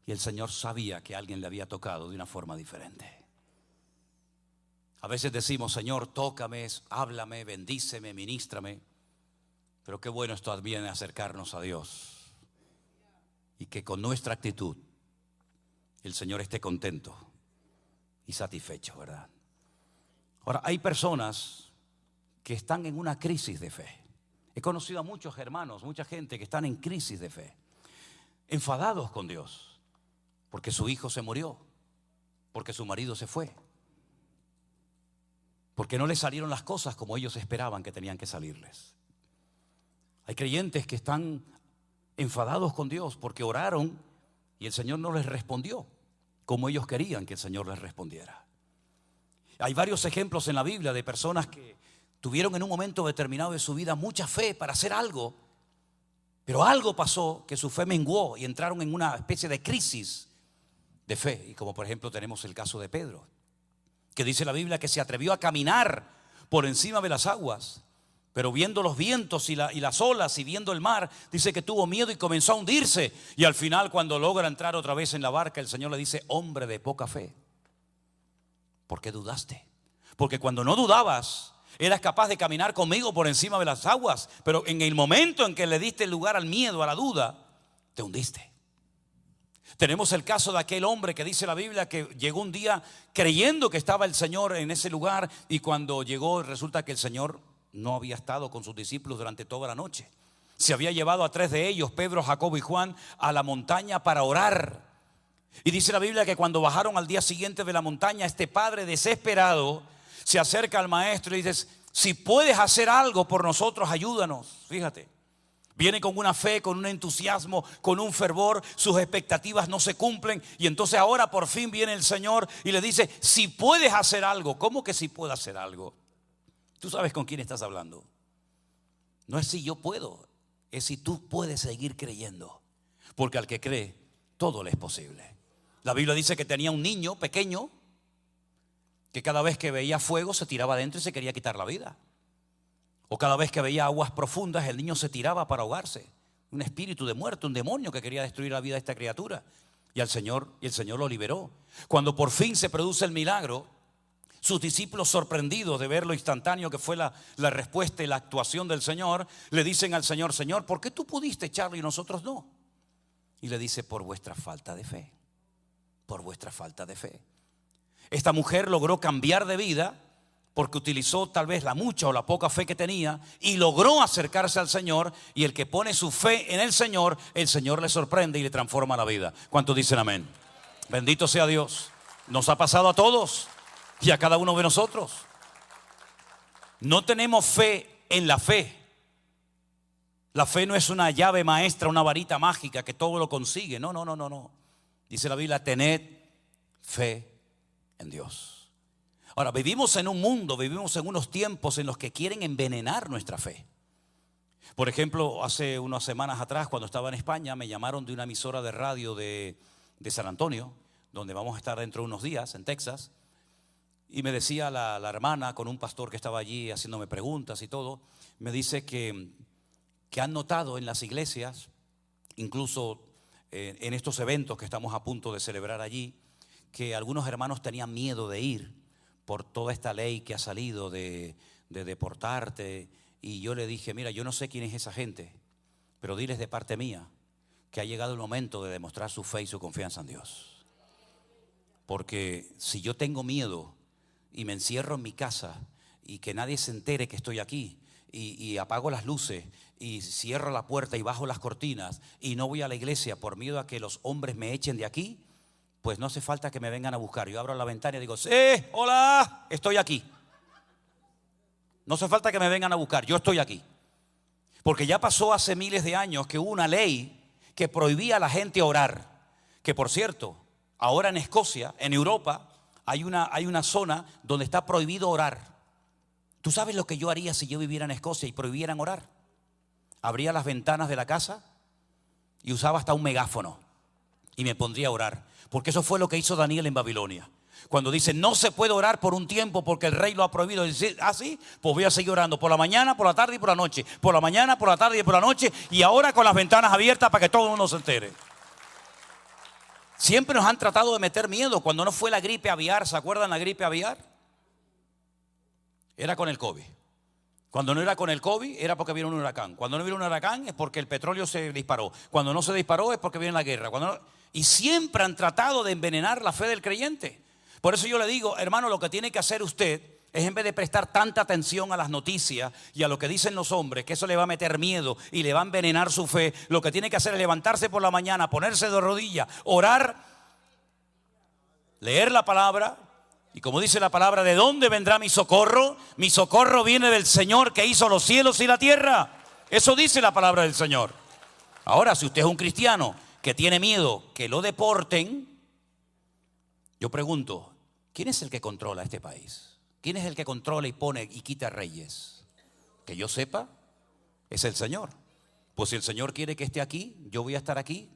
Y el Señor sabía que alguien le había tocado de una forma diferente. A veces decimos: Señor, tócame, háblame, bendíceme, ministrame. Pero qué bueno es también acercarnos a Dios y que con nuestra actitud el Señor esté contento y satisfecho, ¿verdad? Ahora, hay personas que están en una crisis de fe. He conocido a muchos hermanos, mucha gente que están en crisis de fe, enfadados con Dios porque su hijo se murió, porque su marido se fue, porque no les salieron las cosas como ellos esperaban que tenían que salirles. Hay creyentes que están enfadados con Dios porque oraron y el Señor no les respondió como ellos querían que el Señor les respondiera. Hay varios ejemplos en la Biblia de personas que tuvieron en un momento determinado de su vida mucha fe para hacer algo, pero algo pasó que su fe menguó y entraron en una especie de crisis de fe. Y como por ejemplo tenemos el caso de Pedro, que dice la Biblia que se atrevió a caminar por encima de las aguas, pero viendo los vientos y las olas y viendo el mar, dice que tuvo miedo y comenzó a hundirse. Y al final, cuando logra entrar otra vez en la barca, el Señor le dice: hombre de poca fe, ¿por qué dudaste? Porque cuando no dudabas, eras capaz de caminar conmigo por encima de las aguas, pero en el momento en que le diste lugar al miedo, a la duda, te hundiste. Tenemos el caso de aquel hombre que dice la Biblia que llegó un día creyendo que estaba el Señor en ese lugar, y cuando llegó resulta que el Señor no había estado con sus discípulos durante toda la noche. Se había llevado a 3 de ellos, Pedro, Jacobo y Juan, a la montaña para orar. Y dice la Biblia que cuando bajaron al día siguiente de la montaña, este padre desesperado se acerca al maestro y dice: si puedes hacer algo por nosotros, ayúdanos. Fíjate, viene con una fe, con un entusiasmo, con un fervor. Sus expectativas no se cumplen y entonces ahora por fin viene el Señor y le dice: si puedes hacer algo. ¿Cómo que si puedo hacer algo? Tú sabes con quién estás hablando. No es si yo puedo, es si tú puedes seguir creyendo, porque al que cree todo le es posible. La Biblia dice que tenía un niño pequeño que cada vez que veía fuego se tiraba adentro y se quería quitar la vida. O cada vez que veía aguas profundas, el niño se tiraba para ahogarse. Un espíritu de muerte, un demonio que quería destruir la vida de esta criatura. Y el Señor lo liberó. Cuando por fin se produce el milagro, sus discípulos, sorprendidos de ver lo instantáneo que fue la respuesta y la actuación del Señor, le dicen al Señor: Señor, ¿por qué tú pudiste echarlo y nosotros no? Y le dice: por vuestra falta de fe. Por vuestra falta de fe. Esta mujer logró cambiar de vida porque utilizó tal vez la mucha o la poca fe que tenía y logró acercarse al Señor. Y el que pone su fe en el Señor le sorprende y le transforma la vida. ¿Cuántos dicen amén? Bendito sea Dios. Nos ha pasado a todos y a cada uno de nosotros. No tenemos fe en la fe, La fe no es una llave maestra, una varita mágica que todo lo consigue. No, no, no, no, no. Dice la Biblia, tened fe en Dios. Ahora, vivimos en un mundo, vivimos en unos tiempos en los que quieren envenenar nuestra fe. Por ejemplo, hace unas semanas atrás, cuando estaba en España, me llamaron de una emisora de radio de San Antonio, donde vamos a estar dentro de unos días, en Texas. Y me decía la hermana, con un pastor que estaba allí haciéndome preguntas y todo, me dice que han notado en las iglesias, incluso en estos eventos que estamos a punto de celebrar allí, que algunos hermanos tenían miedo de ir por toda esta ley que ha salido de deportarte. Y yo le dije, mira, yo no sé quién es esa gente, pero diles de parte mía que ha llegado el momento de demostrar su fe y su confianza en Dios. Porque si yo tengo miedo y me encierro en mi casa y que nadie se entere que estoy aquí, y apago las luces y cierro la puerta y bajo las cortinas y no voy a la iglesia por miedo a que los hombres me echen de aquí, pues no hace falta que me vengan a buscar. Yo abro la ventana y digo, hola, estoy aquí. No hace falta que me vengan a buscar, yo estoy aquí. Porque ya pasó hace miles de años que hubo una ley que prohibía a la gente orar. Que por cierto, ahora en Escocia, en Europa, hay una zona donde está prohibido orar. ¿Tú sabes lo que yo haría si yo viviera en Escocia y prohibieran orar? Abría las ventanas de la casa y usaba hasta un megáfono y me pondría a orar. Porque eso fue lo que hizo Daniel en Babilonia. Cuando dice, no se puede orar por un tiempo porque el rey lo ha prohibido. Dice, sí, pues voy a seguir orando por la mañana, por la tarde y por la noche. Por la mañana, por la tarde y por la noche. Y ahora con las ventanas abiertas para que todo el mundo se entere. Siempre nos han tratado de meter miedo. Cuando no fue la gripe aviar, ¿se acuerdan la gripe aviar? Era con el COVID. Cuando no era con el COVID, era porque vino un huracán. Cuando no vino un huracán es porque el petróleo se disparó. Cuando no se disparó es porque viene la guerra. Y siempre han tratado de envenenar la fe del creyente. Por eso yo le digo, hermano, lo que tiene que hacer usted es, en vez de prestar tanta atención a las noticias y a lo que dicen los hombres, que eso le va a meter miedo y le va a envenenar su fe, lo que tiene que hacer es levantarse por la mañana, ponerse de rodillas, orar, leer la palabra. Y como dice la palabra, ¿de dónde vendrá mi socorro? Mi socorro viene del Señor que hizo los cielos y la tierra. Eso dice la palabra del Señor. Ahora, si usted es un cristiano que tiene miedo que lo deporten, yo pregunto, ¿quién es el que controla este país? ¿Quién es el que controla y pone y quita reyes? Que yo sepa, es el Señor. Pues si el Señor quiere que esté aquí, yo voy a estar aquí.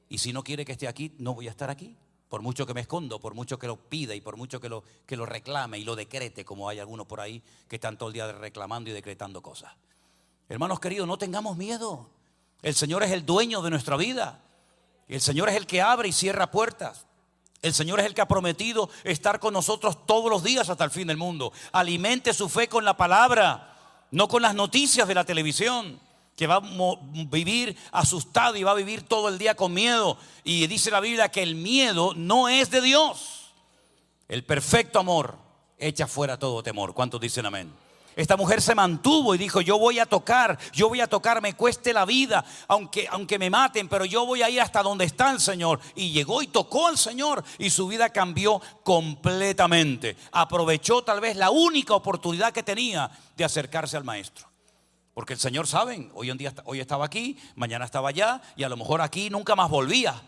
Y si no quiere que esté aquí, no voy a estar aquí. Por mucho que me escondo, por mucho que lo pida y por mucho que lo reclame y lo decrete, como hay algunos por ahí que están todo el día reclamando y decretando cosas. Hermanos queridos, no tengamos miedo. El Señor es el dueño de nuestra vida. El Señor es el que abre y cierra puertas. El Señor es el que ha prometido estar con nosotros todos los días hasta el fin del mundo. Alimente su fe con la palabra, no con las noticias de la televisión, que va a vivir asustado y va a vivir todo el día con miedo. Y dice la Biblia que el miedo no es de Dios. El perfecto amor echa fuera todo temor. ¿Cuántos dicen amén? Esta mujer se mantuvo y dijo, yo voy a tocar, me cueste la vida, aunque me maten, pero yo voy a ir hasta donde está el Señor. Y llegó y tocó al Señor y su vida cambió completamente. Aprovechó tal vez la única oportunidad que tenía de acercarse al Maestro. Porque el Señor, saben, hoy estaba aquí, mañana estaba allá y a lo mejor aquí nunca más volvía.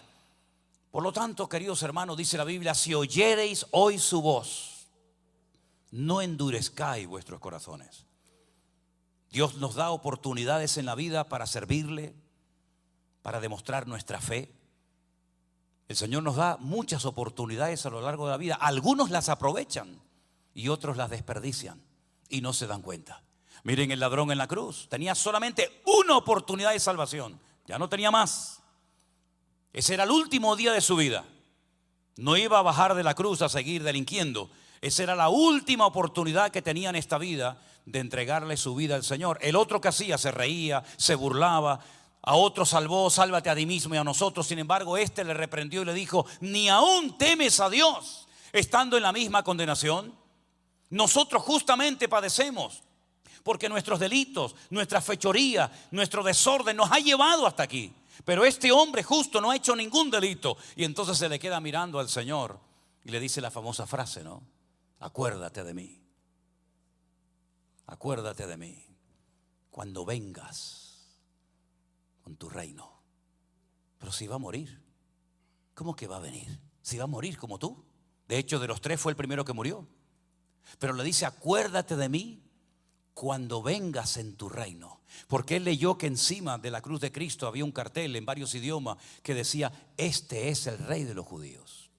Por lo tanto, queridos hermanos, dice la Biblia, si oyereis hoy su voz, no endurezcáis vuestros corazones. Dios nos da oportunidades en la vida para servirle, para demostrar nuestra fe. El Señor nos da muchas oportunidades a lo largo de la vida. Algunos las aprovechan y otros las desperdician y no se dan cuenta. Miren el ladrón en la cruz, tenía solamente una oportunidad de salvación, ya no tenía más. Ese era el último día de su vida. No iba a bajar de la cruz a seguir delinquiendo. Esa era la última oportunidad que tenía en esta vida de entregarle su vida al Señor. El otro que hacía, se reía, se burlaba. A otro salvó, sálvate a ti mismo y a nosotros. Sin embargo, este le reprendió y le dijo, ni aún temes a Dios, estando en la misma condenación. Nosotros justamente padecemos porque nuestros delitos, nuestra fechoría, nuestro desorden nos ha llevado hasta aquí. Pero este hombre justo no ha hecho ningún delito. Y entonces se le queda mirando al Señor y le dice la famosa frase, ¿no? Acuérdate de mí. Acuérdate de mí cuando vengas reino. Pero si va a morir, ¿cómo que va a venir? Si va a morir como tú. De hecho, de los tres fue el primero que murió. Pero le dice, acuérdate de mí cuando vengas en tu reino. Porque él leyó que encima de la cruz de Cristo había un cartel en varios idiomas que decía, este es el rey de los judíos.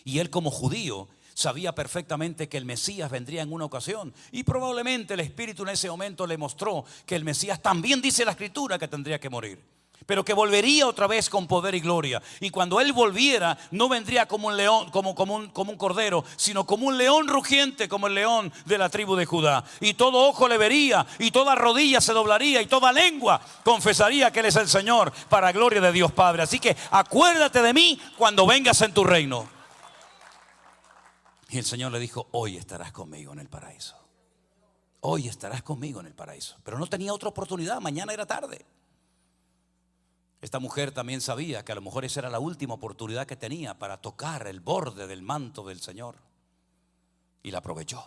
Y él, como judío, sabía perfectamente que el Mesías vendría en una ocasión. Y probablemente el Espíritu en ese momento le mostró que el Mesías, también dice la Escritura, que tendría que morir, pero que volvería otra vez con poder y gloria. Y cuando él volviera, no vendría como un león, como un cordero, sino como un león rugiente, como el león de la tribu de Judá. Y todo ojo le vería, y toda rodilla se doblaría, y toda lengua confesaría que él es el Señor, para gloria de Dios Padre. Así que acuérdate de mí cuando vengas en tu reino. Y el Señor le dijo, hoy estarás conmigo en el paraíso. Hoy estarás conmigo en el paraíso. Pero no tenía otra oportunidad, mañana era tarde. Esta mujer también sabía que a lo mejor esa era la última oportunidad que tenía para tocar el borde del manto del Señor. Y la aprovechó.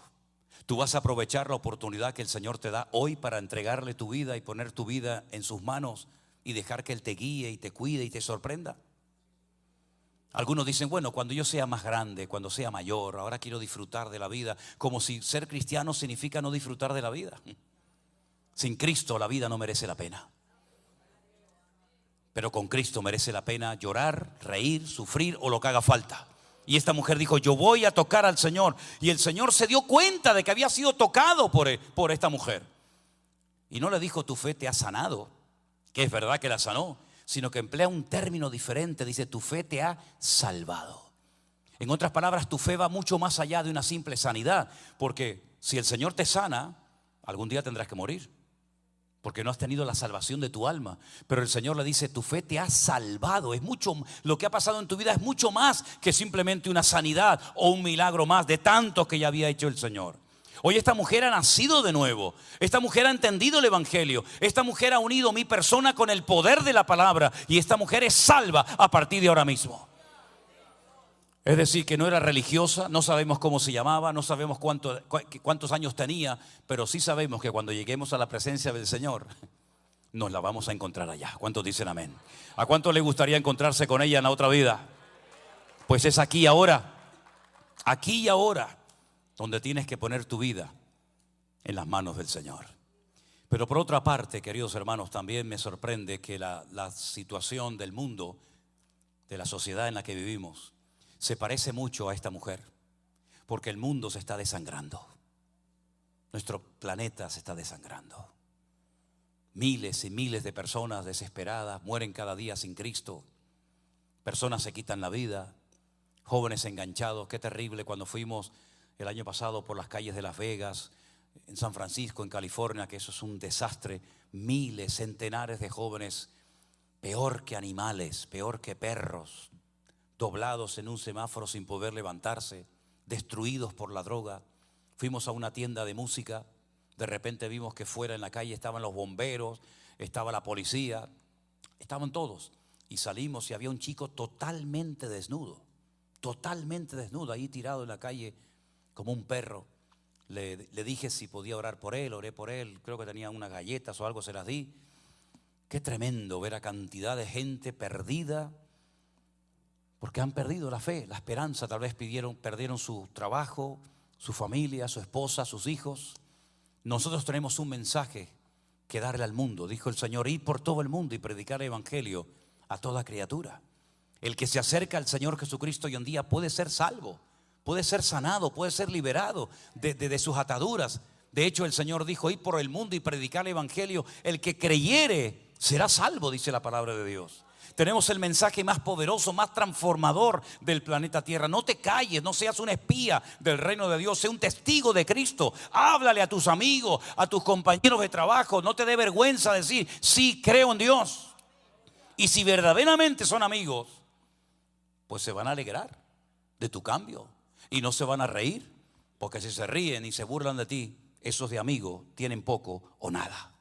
Tú vas a aprovechar la oportunidad que el Señor te da hoy para entregarle tu vida y poner tu vida en sus manos y dejar que Él te guíe y te cuide y te sorprenda. Algunos dicen, bueno, cuando yo sea más grande, cuando sea mayor, ahora quiero disfrutar de la vida, como si ser cristiano significa no disfrutar de la vida. Sin Cristo la vida no merece la pena. Pero con Cristo merece la pena llorar, reír, sufrir o lo que haga falta. Y esta mujer dijo, yo voy a tocar al Señor. Y el Señor se dio cuenta de que había sido tocado por esta mujer. Y no le dijo, tu fe te ha sanado, que es verdad que la sanó, sino que emplea un término diferente. Dice, tu fe te ha salvado. En otras palabras, tu fe va mucho más allá de una simple sanidad. Porque si el Señor te sana, algún día tendrás que morir, porque no has tenido la salvación de tu alma. Pero el Señor le dice, tu fe te ha salvado. Es mucho, lo que ha pasado en tu vida es mucho más que simplemente una sanidad o un milagro más de tantos que ya había hecho el Señor. Hoy esta mujer ha nacido de nuevo. Esta mujer ha entendido el Evangelio. Esta mujer ha unido mi persona con el poder de la palabra. Y esta mujer es salva a partir de ahora mismo. Es decir, que no era religiosa, no sabemos cómo se llamaba, no sabemos cuántos años tenía, pero sí sabemos que cuando lleguemos a la presencia del Señor, nos la vamos a encontrar allá. ¿Cuántos dicen amén? ¿A cuántos le gustaría encontrarse con ella en la otra vida? Pues es aquí y ahora, donde tienes que poner tu vida en las manos del Señor. Pero por otra parte, queridos hermanos, también me sorprende que la situación del mundo, de la sociedad en la que vivimos, se parece mucho a esta mujer, porque el mundo se está desangrando. Nuestro planeta se está desangrando. Miles y miles de personas desesperadas mueren cada día sin Cristo. Personas se quitan la vida, jóvenes enganchados. Qué terrible cuando fuimos el año pasado por las calles de Las Vegas, en San Francisco, en California, que eso es un desastre. Miles, centenares de jóvenes, peor que animales, peor que perros, doblados en un semáforo sin poder levantarse, destruidos por la droga. Fuimos a una tienda de música, de repente vimos que fuera en la calle estaban los bomberos, estaba la policía, estaban todos. Y salimos y había un chico totalmente desnudo, ahí tirado en la calle como un perro. Le dije si podía orar por él, oré por él, creo que tenía unas galletas o algo, se las di. Qué tremendo ver a cantidad de gente perdida, porque han perdido la fe, la esperanza. Tal vez perdieron su trabajo, su familia, su esposa, sus hijos. Nosotros tenemos un mensaje que darle al mundo. Dijo el Señor, ir por todo el mundo y predicar el Evangelio a toda criatura. El que se acerca al Señor Jesucristo hoy en día puede ser salvo, puede ser sanado, puede ser liberado de sus ataduras. De hecho, el Señor dijo, ir por el mundo y predicar el Evangelio. El que creyere será salvo, dice la palabra de Dios. Tenemos el mensaje más poderoso, más transformador del planeta Tierra. No te calles, no seas un espía del reino de Dios, sé un testigo de Cristo. Háblale a tus amigos, a tus compañeros de trabajo. No te dé vergüenza decir, sí, creo en Dios. Y si verdaderamente son amigos, pues se van a alegrar de tu cambio. Y no se van a reír, porque si se ríen y se burlan de ti, esos de amigos tienen poco o nada.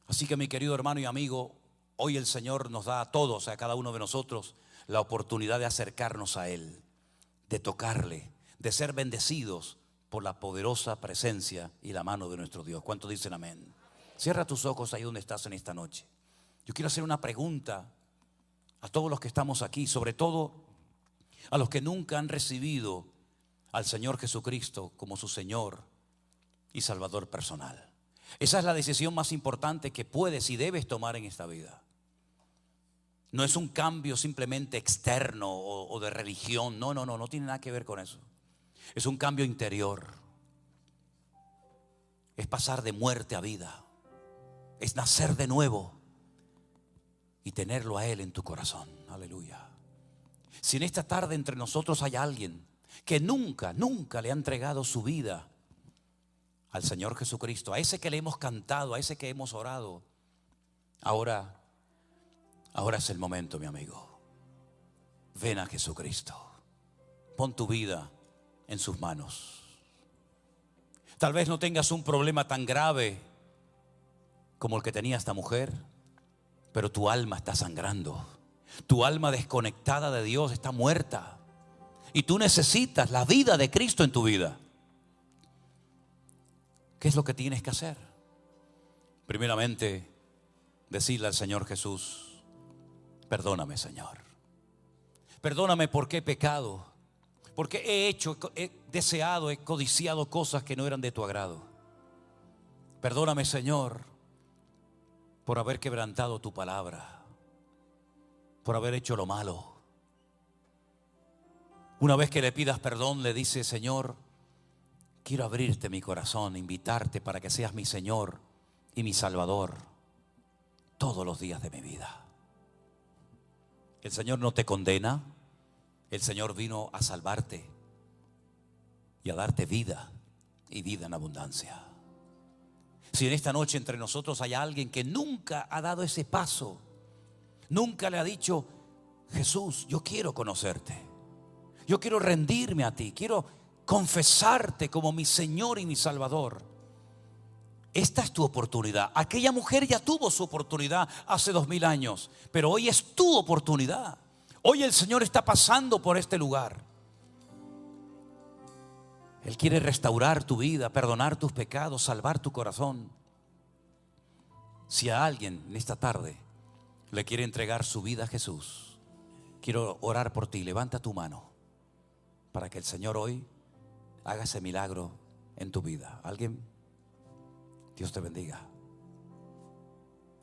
Así que mi querido hermano y amigo, hoy el Señor nos da a todos, a cada uno de nosotros, la oportunidad de acercarnos a Él, de tocarle, de ser bendecidos por la poderosa presencia y la mano de nuestro Dios. ¿Cuántos dicen amén? Cierra tus ojos ahí donde estás en esta noche Yo quiero hacer una pregunta a todos los que estamos aquí, sobre todo a los que nunca han recibido al Señor Jesucristo como su Señor y Salvador personal. Esa es la decisión más importante que puedes y debes tomar en esta vida. No es un cambio simplemente externo o de religión. No tiene nada que ver con eso. Es un cambio interior. Es pasar de muerte a vida. Es nacer de nuevo y tenerlo a Él en tu corazón. Aleluya. Si en esta tarde entre nosotros hay alguien que nunca le ha entregado su vida al Señor Jesucristo, a ese que le hemos cantado, a ese que hemos orado, ahora es el momento, mi amigo. Ven a Jesucristo. Pon tu vida en sus manos. Tal vez no tengas un problema tan grave como el que tenía esta mujer, pero tu alma está sangrando. Tu alma desconectada de Dios está muerta. Y tú necesitas la vida de Cristo en tu vida. ¿Qué es lo que tienes que hacer? Primeramente, decirle al Señor Jesús: perdóname, Señor. Perdóname porque he pecado, porque he hecho, he deseado, he codiciado cosas que no eran de tu agrado. Perdóname, Señor, por haber quebrantado tu palabra, por haber hecho lo malo. Una vez que le pidas perdón, le dice: Señor, quiero abrirte mi corazón, invitarte para que seas mi Señor y mi Salvador todos los días de mi vida. El Señor no te condena. El Señor vino a salvarte y a darte vida, y vida en abundancia. Si en esta noche entre nosotros hay alguien que nunca ha dado ese paso, nunca le ha dicho: Jesús, yo quiero conocerte, yo quiero rendirme a ti, quiero confesarte como mi Señor y mi Salvador, esta es tu oportunidad. Aquella mujer ya tuvo su oportunidad hace 2000 años, pero hoy es tu oportunidad. Hoy el Señor está pasando por este lugar. Él quiere restaurar tu vida, perdonar tus pecados, salvar tu corazón. Si a alguien en esta tarde le quiere entregar su vida a Jesús, quiero orar por ti. Levanta tu mano para que el Señor hoy haga ese milagro en tu vida. ¿Alguien? Dios te bendiga.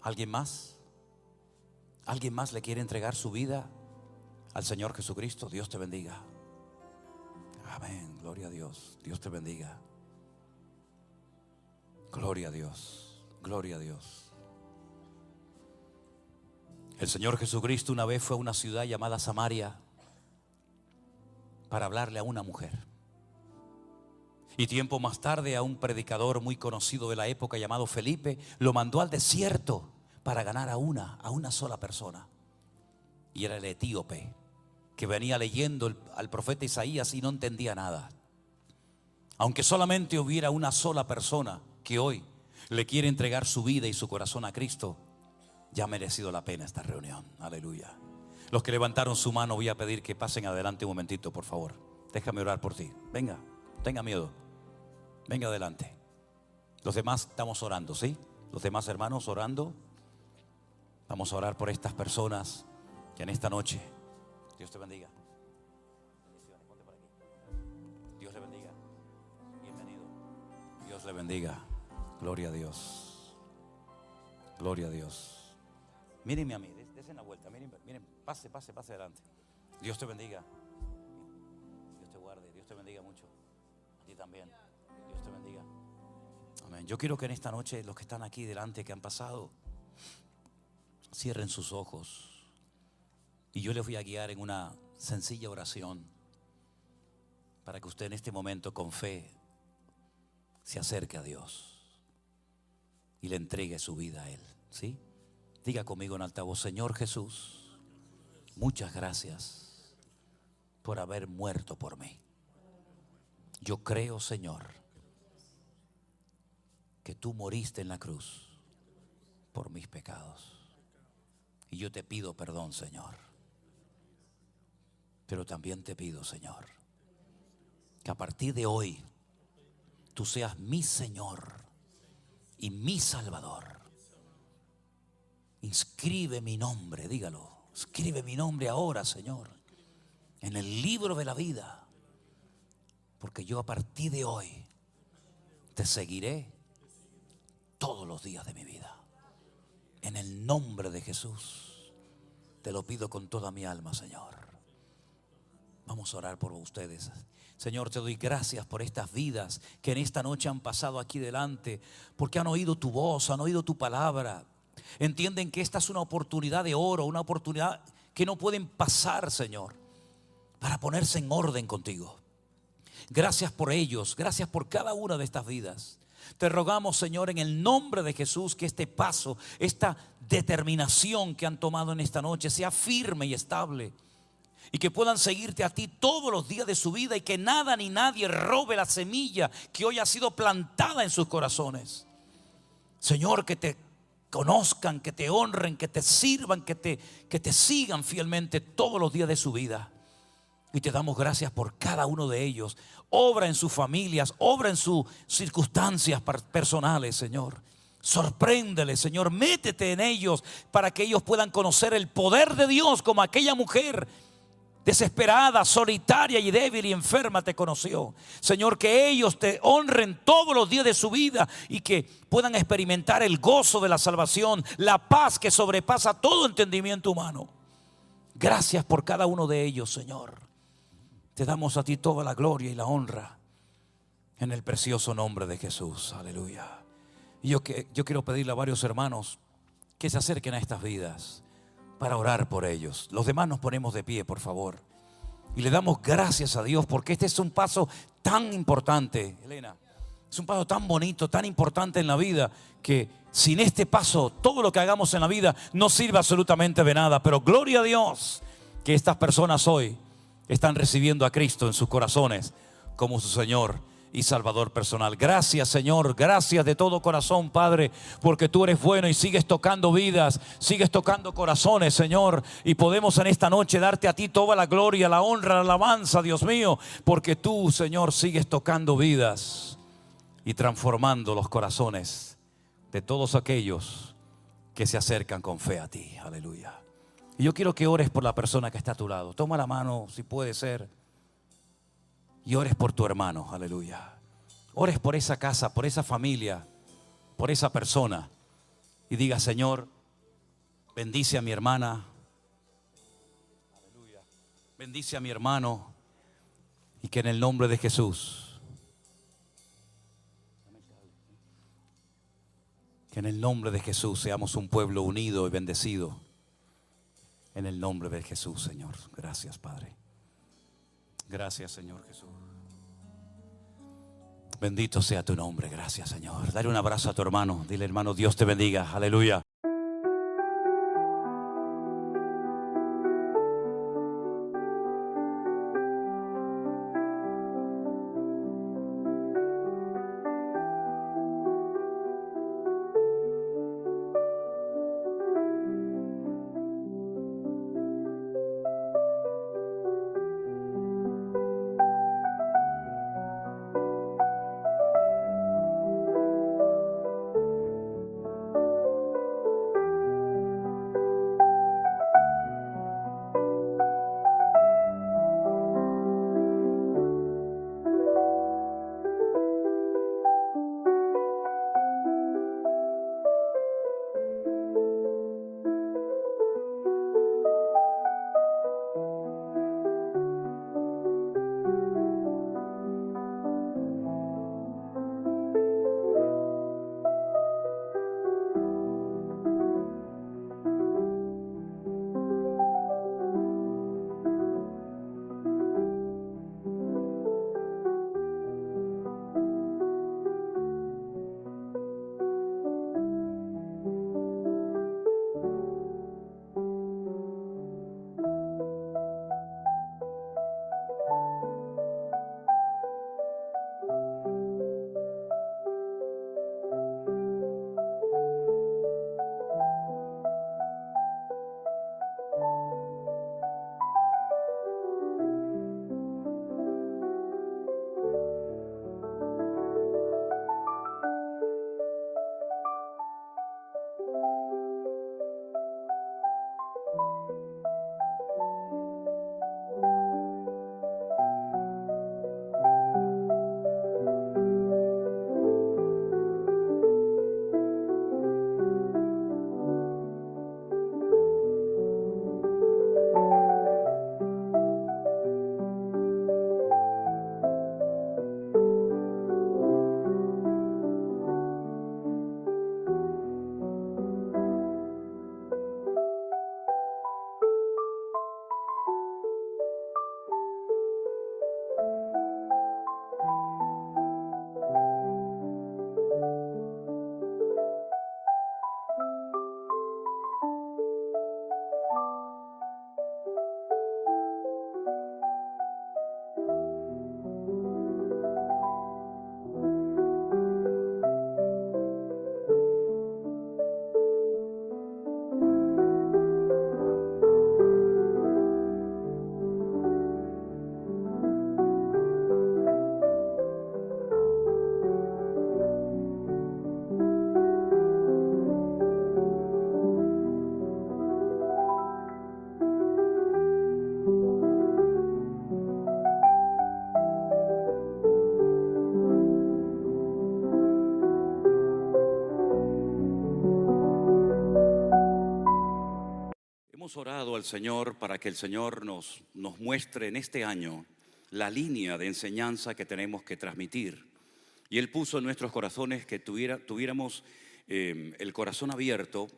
¿Alguien más? ¿Alguien más le quiere entregar su vida al Señor Jesucristo? Dios te bendiga. Amén, gloria a Dios. Dios te bendiga. Gloria a Dios, gloria a Dios. El Señor Jesucristo una vez fue a una ciudad llamada Samaria para hablarle a una mujer. Y tiempo más tarde a un predicador muy conocido de la época llamado Felipe lo mandó al desierto para ganar a una sola persona. Y era el etíope, que venía leyendo al profeta Isaías y no entendía nada. Aunque solamente hubiera una sola persona que hoy le quiere entregar su vida y su corazón a Cristo, ya ha merecido la pena esta reunión. Aleluya. Los que levantaron su mano, voy a pedir que pasen adelante un momentito, por favor. Déjame orar por ti. Venga, tenga miedo. Venga adelante. Los demás estamos orando, ¿sí? Los demás hermanos orando. Vamos a orar por estas personas que en esta noche. Dios te bendiga. Bendiciones, ponte por aquí. Dios le bendiga. Bienvenido. Dios le bendiga. Gloria a Dios. Gloria a Dios. Mírenme a mí, dense una vuelta. Miren, pase adelante. Dios te bendiga. Dios te guarde. Dios te bendiga mucho. A ti también. Dios te bendiga. Amén. Yo quiero que en esta noche los que están aquí delante, que han pasado, cierren sus ojos. Y yo les voy a guiar en una sencilla oración para que usted en este momento con fe se acerque a Dios y le entregue su vida a Él. ¿Sí? Diga conmigo en altavoz: Señor Jesús, muchas gracias por haber muerto por mí. Yo creo, Señor, que tú moriste en la cruz por mis pecados. Y yo te pido perdón, Señor. Pero también te pido, Señor, que a partir de hoy tú seas mi Señor y mi Salvador. inscribe mi nombre, dígalo, escribe mi nombre ahora, Señor, en el libro de la vida, porque yo a partir de hoy te seguiré todos los días de mi vida. En el nombre de Jesús te lo pido con toda mi alma, Señor. Vamos a orar por ustedes. Señor, te doy gracias por estas vidas que en esta noche han pasado aquí delante, porque han oído tu voz, han oído tu palabra. Entienden que esta es una oportunidad de oro, una oportunidad que no pueden pasar, Señor, para ponerse en orden contigo. Gracias por ellos, gracias por cada una de estas vidas. Te rogamos, Señor, en el nombre de Jesús, que este paso, esta determinación que han tomado en esta noche sea firme y estable, y que puedan seguirte a ti todos los días de su vida, y que nada ni nadie robe la semilla que hoy ha sido plantada en sus corazones. Señor, que te conozcan, que te honren, que te sirvan, que te sigan fielmente todos los días de su vida. Y te damos gracias por cada uno de ellos. Obra en sus familias, obra en sus circunstancias personales, Señor. Sorpréndeles, Señor. Métete en ellos para que ellos puedan conocer el poder de Dios, como aquella mujer desesperada, solitaria y débil y enferma te conoció. Señor, que ellos te honren todos los días de su vida y que puedan experimentar el gozo de la salvación, la paz que sobrepasa todo entendimiento humano. Gracias por cada uno de ellos, Señor. Te damos a ti toda la gloria y la honra en el precioso nombre de Jesús. Aleluya. Y yo quiero pedirle a varios hermanos que se acerquen a estas vidas para orar por ellos. Los demás nos ponemos de pie, por favor, y le damos gracias a Dios, porque este es un paso tan importante, Elena. Es un paso tan bonito, tan importante en la vida, que sin este paso todo lo que hagamos en la vida no sirve absolutamente de nada. Pero gloria a Dios que estas personas hoy están recibiendo a Cristo en sus corazones como su Señor y Salvador personal. Gracias, Señor, gracias de todo corazón, Padre, porque tú eres bueno y sigues tocando vidas, sigues tocando corazones, Señor, y podemos en esta noche darte a ti toda la gloria, la honra, la alabanza, Dios mío, porque tú, Señor, sigues tocando vidas y transformando los corazones de todos aquellos que se acercan con fe a ti. Aleluya. Y yo quiero que ores por la persona que está a tu lado. Toma la mano, si puede ser, y ores por tu hermano. Aleluya. Ores por esa casa, por esa familia, por esa persona, y diga: Señor, bendice a mi hermana. Aleluya. Bendice a mi hermano, y que en el nombre de Jesús, que en el nombre de Jesús seamos un pueblo unido y bendecido. En el nombre de Jesús, Señor. Gracias, Padre. Gracias, Señor Jesús. Bendito sea tu nombre. Gracias, Señor. Dale un abrazo a tu hermano. Dile: hermano, Dios te bendiga. Aleluya. Hemos orado al Señor para que el Señor nos muestre en este año la línea de enseñanza que tenemos que transmitir. Y Él puso en nuestros corazones que tuviéramos el corazón abierto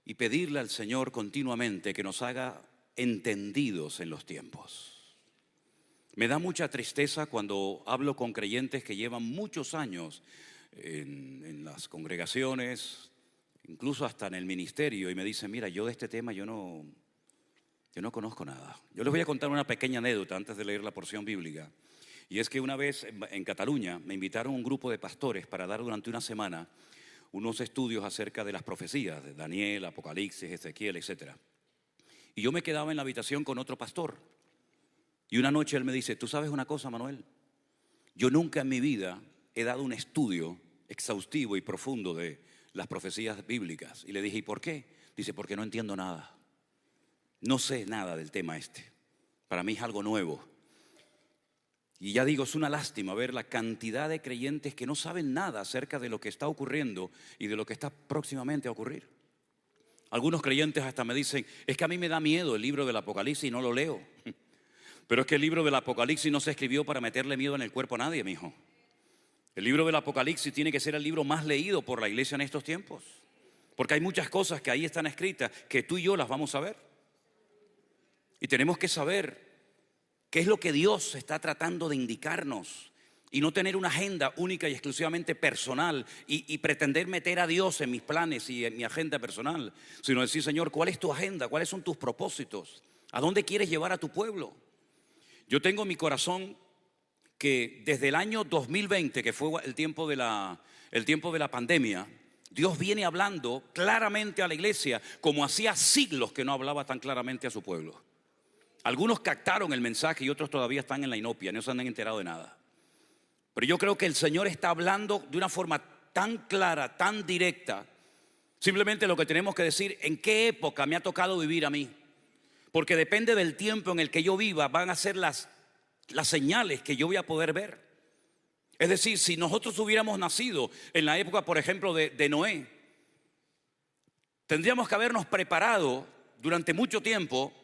y pedirle al Señor continuamente que nos haga entendidos en los tiempos. Me da mucha tristeza cuando hablo con creyentes que llevan muchos años en las congregaciones, incluso hasta en el ministerio, y me dicen, mira, yo de este tema yo no conozco nada. Yo les voy a contar una pequeña anécdota antes de leer la porción bíblica. Y es que una vez en Cataluña me invitaron un grupo de pastores para dar durante una semana unos estudios acerca de las profecías, de Daniel, Apocalipsis, Ezequiel, etc. Y yo me quedaba en la habitación con otro pastor. Y una noche él me dice, ¿tú sabes una cosa, Manuel? Yo nunca en mi vida he dado un estudio exhaustivo y profundo de las profecías bíblicas. Y le dije, ¿y por qué? Dice, porque no entiendo nada. No sé nada del tema este. Para mí es algo nuevo. Y ya digo, es una lástima ver la cantidad de creyentes que no saben nada acerca de lo que está ocurriendo y de lo que está próximamente a ocurrir. Algunos creyentes hasta me dicen, es que a mí me da miedo el libro del Apocalipsis y no lo leo. Pero es que el libro del Apocalipsis no se escribió para meterle miedo en el cuerpo a nadie, mijo. El libro del Apocalipsis tiene que ser el libro más leído por la iglesia en estos tiempos. Porque hay muchas cosas que ahí están escritas que tú y yo las vamos a ver. Y tenemos que saber qué es lo que Dios está tratando de indicarnos. Y no tener una agenda única y exclusivamente personal y pretender meter a Dios en mis planes y en mi agenda personal. Sino decir, Señor, ¿cuál es tu agenda? ¿Cuáles son tus propósitos? ¿A dónde quieres llevar a tu pueblo? Yo tengo en mi corazón que desde el año 2020, que fue el tiempo de la pandemia, Dios viene hablando claramente a la iglesia como hacía siglos que no hablaba tan claramente a su pueblo. Algunos captaron el mensaje y otros todavía están en la inopia, no se han enterado de nada. Pero yo creo que el Señor está hablando de una forma tan clara, tan directa. Simplemente lo que tenemos que decir, ¿en qué época me ha tocado vivir a mí? Porque depende del tiempo en el que yo viva, van a ser las señales que yo voy a poder ver. Es decir, si nosotros hubiéramos nacido en la época, por ejemplo, de Noé, tendríamos que habernos preparado durante mucho tiempo,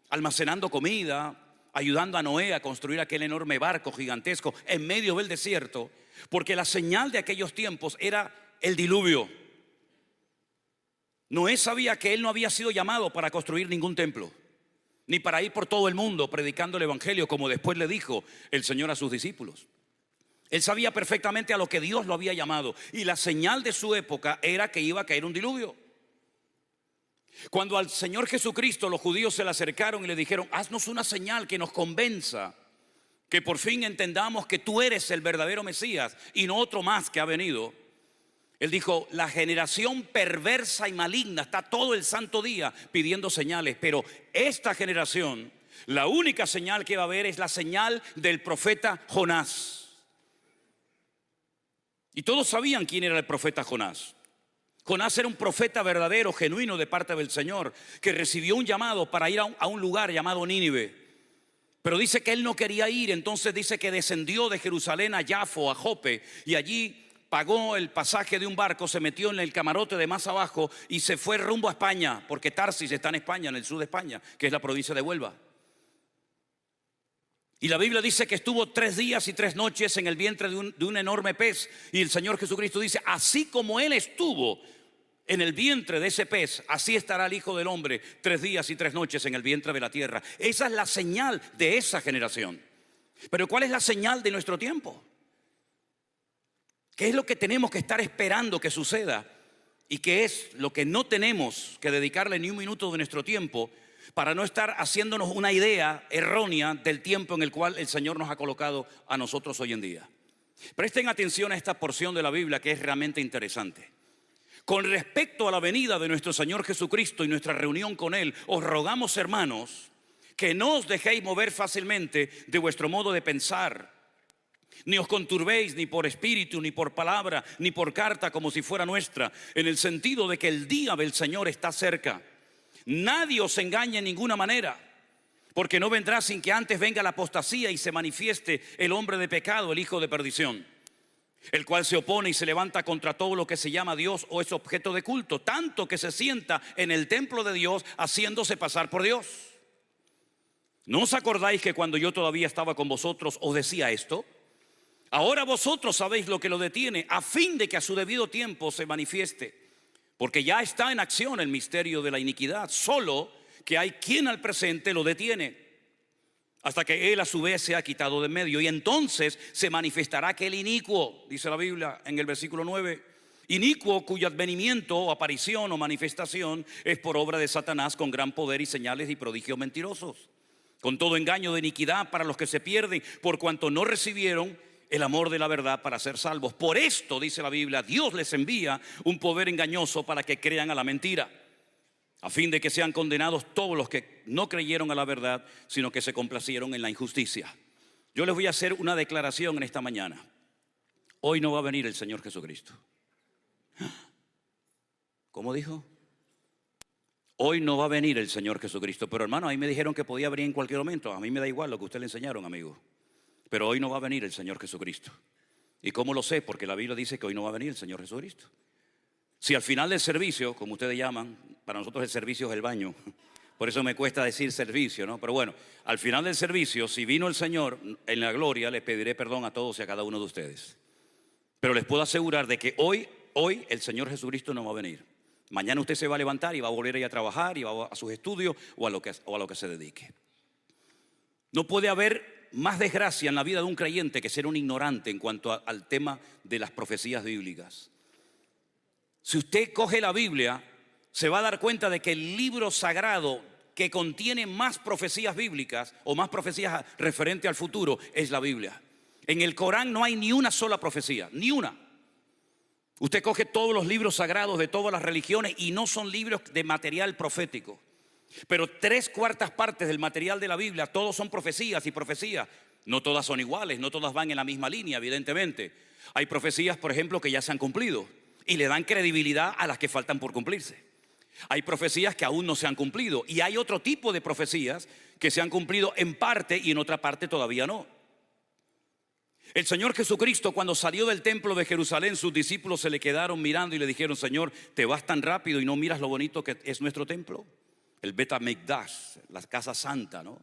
almacenando comida, ayudando a Noé a construir aquel enorme barco gigantesco en medio del desierto, porque la señal de aquellos tiempos era el diluvio. Noé sabía que él no había sido llamado para construir ningún templo, ni para ir por todo el mundo predicando el evangelio, como después le dijo el Señor a sus discípulos. Él sabía perfectamente a lo que Dios lo había llamado, y la señal de su época era que iba a caer un diluvio. Cuando al Señor Jesucristo los judíos se le acercaron y le dijeron, haznos una señal que nos convenza, que por fin entendamos que tú eres el verdadero Mesías y no otro más que ha venido. Él dijo, la generación perversa y maligna está todo el santo día pidiendo señales, pero esta generación, la única señal que va a haber es la señal del profeta Jonás. Y todos sabían quién era el profeta Jonás. Jonás era un profeta verdadero, genuino de parte del Señor, que recibió un llamado para ir a un lugar llamado Nínive. Pero dice que él no quería ir, entonces dice que descendió de Jerusalén a Jafo, a Jope, y allí pagó el pasaje de un barco, se metió en el camarote de más abajo y se fue rumbo a España, porque Tarsis está en España, en el sur de España, que es la provincia de Huelva. Y la Biblia dice que estuvo 3 días y 3 noches en el vientre de un enorme pez. Y el Señor Jesucristo dice, así como Él estuvo en el vientre de ese pez, así estará el Hijo del Hombre 3 días y 3 noches en el vientre de la tierra. Esa es la señal de esa generación. Pero ¿cuál es la señal de nuestro tiempo? ¿Qué es lo que tenemos que estar esperando que suceda? ¿Y qué es lo que no tenemos que dedicarle ni un minuto de nuestro tiempo para no estar haciéndonos una idea errónea del tiempo en el cual el Señor nos ha colocado a nosotros hoy en día? Presten atención a esta porción de la Biblia que es realmente interesante. Con respecto a la venida de nuestro Señor Jesucristo y nuestra reunión con Él, os rogamos, hermanos, que no os dejéis mover fácilmente de vuestro modo de pensar, ni os conturbéis ni por espíritu, ni por palabra, ni por carta como si fuera nuestra, en el sentido de que el día del Señor está cerca. Nadie os engañe en ninguna manera, porque no vendrá sin que antes venga la apostasía y se manifieste el hombre de pecado, el hijo de perdición. el cual se opone y se levanta contra todo lo que se llama Dios o es objeto de culto, tanto que se sienta en el templo de Dios haciéndose pasar por Dios. ¿No os acordáis que cuando yo todavía estaba con vosotros os decía esto? Ahora vosotros sabéis lo que lo detiene, a fin de que a su debido tiempo se manifieste. Porque ya está en acción el misterio de la iniquidad, solo que hay quien al presente lo detiene, hasta que él a su vez se ha quitado de en medio. Y entonces se manifestará aquel inicuo, dice la Biblia en el versículo 9. Inicuo cuyo advenimiento o aparición o manifestación es por obra de Satanás con gran poder y señales y prodigios mentirosos, con todo engaño de iniquidad para los que se pierden, por cuanto no recibieron el amor de la verdad para ser salvos. Por esto, dice la Biblia, Dios les envía un poder engañoso para que crean a la mentira, a fin de que sean condenados todos los que no creyeron a la verdad, sino que se complacieron en la injusticia. Yo les voy a hacer una declaración en esta mañana. Hoy no va a venir el Señor Jesucristo. ¿Cómo dijo? Hoy no va a venir el Señor Jesucristo. Pero hermano, ahí me dijeron que podía venir en cualquier momento. A mí me da igual lo que ustedes le enseñaron, amigo. Pero hoy no va a venir el Señor Jesucristo. ¿Y cómo lo sé? Porque la Biblia dice que hoy no va a venir el Señor Jesucristo. Si al final del servicio, como ustedes llaman, para nosotros el servicio es el baño, por eso me cuesta decir servicio, ¿no? Pero bueno, al final del servicio, si vino el Señor en la gloria, les pediré perdón a todos y a cada uno de ustedes. Pero les puedo asegurar de que hoy el Señor Jesucristo no va a venir. Mañana usted se va a levantar y va a volver a ir a trabajar y va a sus estudios o a lo que se dedique. No puede haber más desgracia en la vida de un creyente que ser un ignorante en cuanto al tema de las profecías bíblicas. Si usted coge la Biblia, se va a dar cuenta de que el libro sagrado que contiene más profecías bíblicas o más profecías referentes al futuro es la Biblia. En el Corán no hay ni una sola profecía, ni una. Usted coge todos los libros sagrados de todas las religiones y no son libros de material profético. Pero 3/4 partes del material de la Biblia, todos son profecías y profecías. No todas son iguales, no todas van en la misma línea, evidentemente. Hay profecías, por ejemplo, que ya se han cumplido y le dan credibilidad a las que faltan por cumplirse. Hay profecías que aún no se han cumplido y hay otro tipo de profecías que se han cumplido en parte y en otra parte todavía no. El Señor Jesucristo, cuando salió del templo de Jerusalén, sus discípulos se le quedaron mirando y le dijeron: Señor, ¿te vas tan rápido y no miras lo bonito que es nuestro templo? El Bet HaMikdash, la casa santa, ¿no?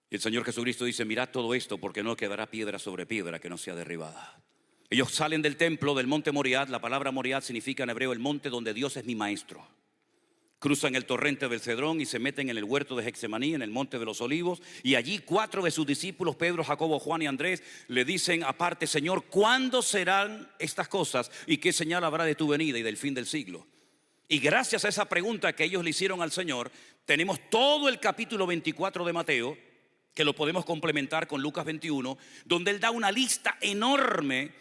Y el Señor Jesucristo dice: mirad todo esto, porque no quedará piedra sobre piedra que no sea derribada. Ellos salen del templo, del monte Moriah. La palabra Moriah significa en hebreo el monte donde Dios es mi maestro. Cruzan el torrente del Cedrón y se meten en el huerto de Getsemaní, en el monte de los olivos. Y allí 4 de sus discípulos, Pedro, Jacobo, Juan y Andrés, le dicen aparte: Señor, ¿cuándo serán estas cosas? ¿Y qué señal habrá de tu venida y del fin del siglo? Y gracias a esa pregunta que ellos le hicieron al Señor, tenemos todo el capítulo 24 de Mateo, que lo podemos complementar con Lucas 21, donde él da una lista enorme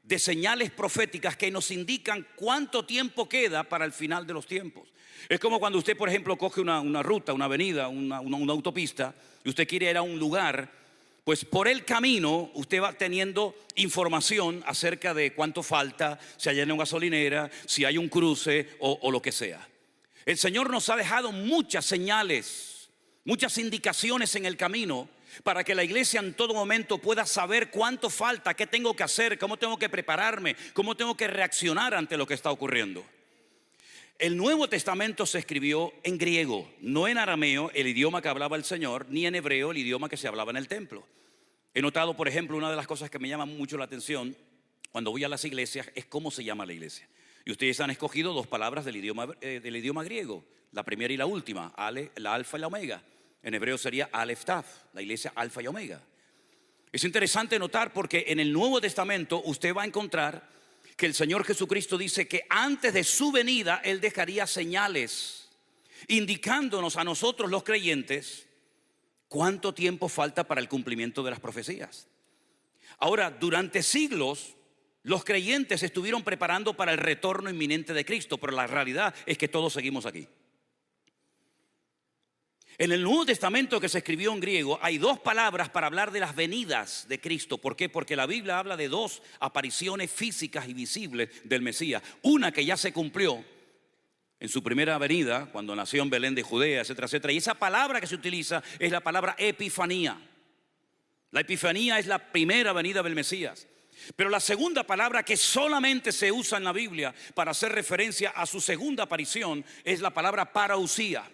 de señales proféticas que nos indican cuánto tiempo queda para el final de los tiempos. Es como cuando usted, por ejemplo, coge una ruta, una avenida, una autopista, y usted quiere ir a un lugar, pues por el camino usted va teniendo información acerca de cuánto falta, si hay una gasolinera, si hay un cruce o lo que sea. El Señor nos ha dejado muchas señales, muchas indicaciones en el camino, para que la iglesia en todo momento pueda saber cuánto falta, qué tengo que hacer, cómo tengo que prepararme, cómo tengo que reaccionar ante lo que está ocurriendo. El Nuevo Testamento se escribió en griego, no en arameo, el idioma que hablaba el Señor, ni en hebreo, el idioma que se hablaba en el templo. He notado, por ejemplo, una de las cosas que me llama mucho la atención cuando voy a las iglesias es cómo se llama la iglesia. Y ustedes han escogido 2 palabras del idioma griego, la primera y la última, la alfa y la omega. En hebreo sería Aleph Tav, la iglesia alfa y omega. Es interesante notar porque en el Nuevo Testamento usted va a encontrar que el Señor Jesucristo dice que antes de su venida Él dejaría señales, indicándonos a nosotros los creyentes cuánto tiempo falta para el cumplimiento de las profecías. Ahora, durante siglos los creyentes se estuvieron preparando para el retorno inminente de Cristo, pero la realidad es que todos seguimos aquí. En el Nuevo Testamento, que se escribió en griego, hay 2 palabras para hablar de las venidas de Cristo. ¿Por qué? Porque la Biblia habla de 2 apariciones físicas y visibles del Mesías. Una que ya se cumplió en su primera venida, cuando nació en Belén de Judea, etcétera, etcétera. Y esa palabra que se utiliza es la palabra epifanía. La Epifanía es la primera venida del Mesías. Pero la segunda palabra que solamente se usa en la Biblia para hacer referencia a su segunda aparición es la palabra parousia.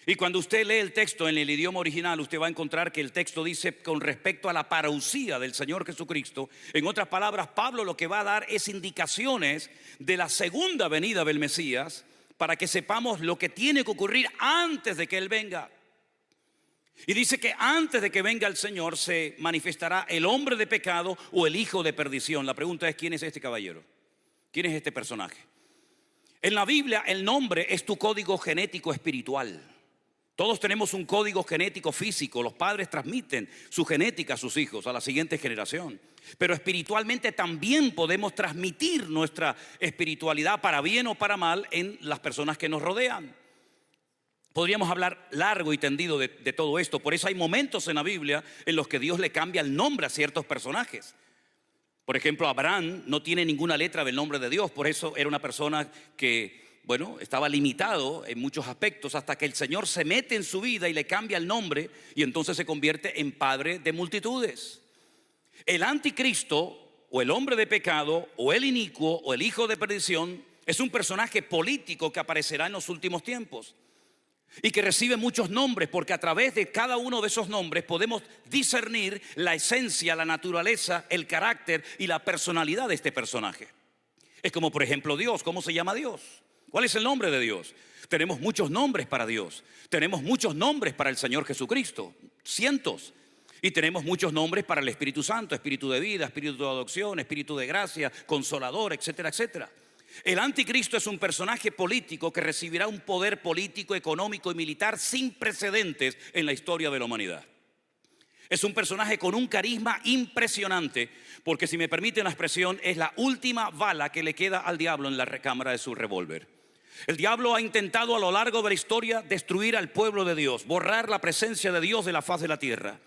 Y cuando usted lee el texto en el idioma original, usted va a encontrar que el texto dice con respecto a la parousia del Señor Jesucristo. En otras palabras, Pablo lo que va a dar es indicaciones de la segunda venida del Mesías para que sepamos lo que tiene que ocurrir antes de que Él venga. Y dice que antes de que venga el Señor se manifestará el hombre de pecado o el hijo de perdición. La pregunta es, ¿quién es este caballero? ¿Quién es este personaje? En la Biblia el nombre es tu código genético espiritual. Todos tenemos un código genético físico. Los padres transmiten su genética a sus hijos, a la siguiente generación. Pero espiritualmente también podemos transmitir nuestra espiritualidad para bien o para mal en las personas que nos rodean. Podríamos hablar largo y tendido de todo esto. Por eso hay momentos en la Biblia en los que Dios le cambia el nombre a ciertos personajes. Por ejemplo, Abraham no tiene ninguna letra del nombre de Dios. Por eso era una persona que, estaba limitado en muchos aspectos, hasta que el Señor se mete en su vida y le cambia el nombre, y entonces se convierte en padre de multitudes. El anticristo, o el hombre de pecado, o el inicuo, o el hijo de perdición, es un personaje político que aparecerá en los últimos tiempos y que recibe muchos nombres, porque a través de cada uno de esos nombres podemos discernir la esencia, la naturaleza, el carácter y la personalidad de este personaje. Es como, por ejemplo, Dios. ¿Cómo se llama Dios? ¿Cuál es el nombre de Dios? Tenemos muchos nombres para Dios. Tenemos muchos nombres para el Señor Jesucristo, cientos. Y tenemos muchos nombres para el Espíritu Santo: Espíritu de vida, Espíritu de adopción, Espíritu de gracia, Consolador, etcétera, etcétera. El anticristo es un personaje político que recibirá un poder político, económico y militar sin precedentes en la historia de la humanidad. Es un personaje con un carisma impresionante, porque, si me permiten la expresión, es la última bala que le queda al diablo en la recámara de su revólver. El diablo ha intentado a lo largo de la historia destruir al pueblo de Dios, borrar la presencia de Dios de la faz de la tierra.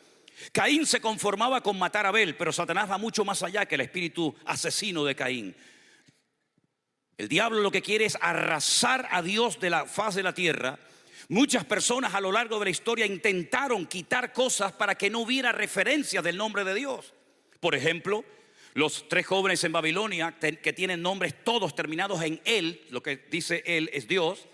Caín se conformaba con matar a Abel, pero Satanás va mucho más allá que el espíritu asesino de Caín. El diablo lo que quiere es arrasar a Dios de la faz de la tierra. Muchas personas a lo largo de la historia intentaron quitar cosas para que no hubiera referencia del nombre de Dios. Por ejemplo, los 3 jóvenes en Babilonia que tienen nombres todos terminados en él, lo que dice él es Dios,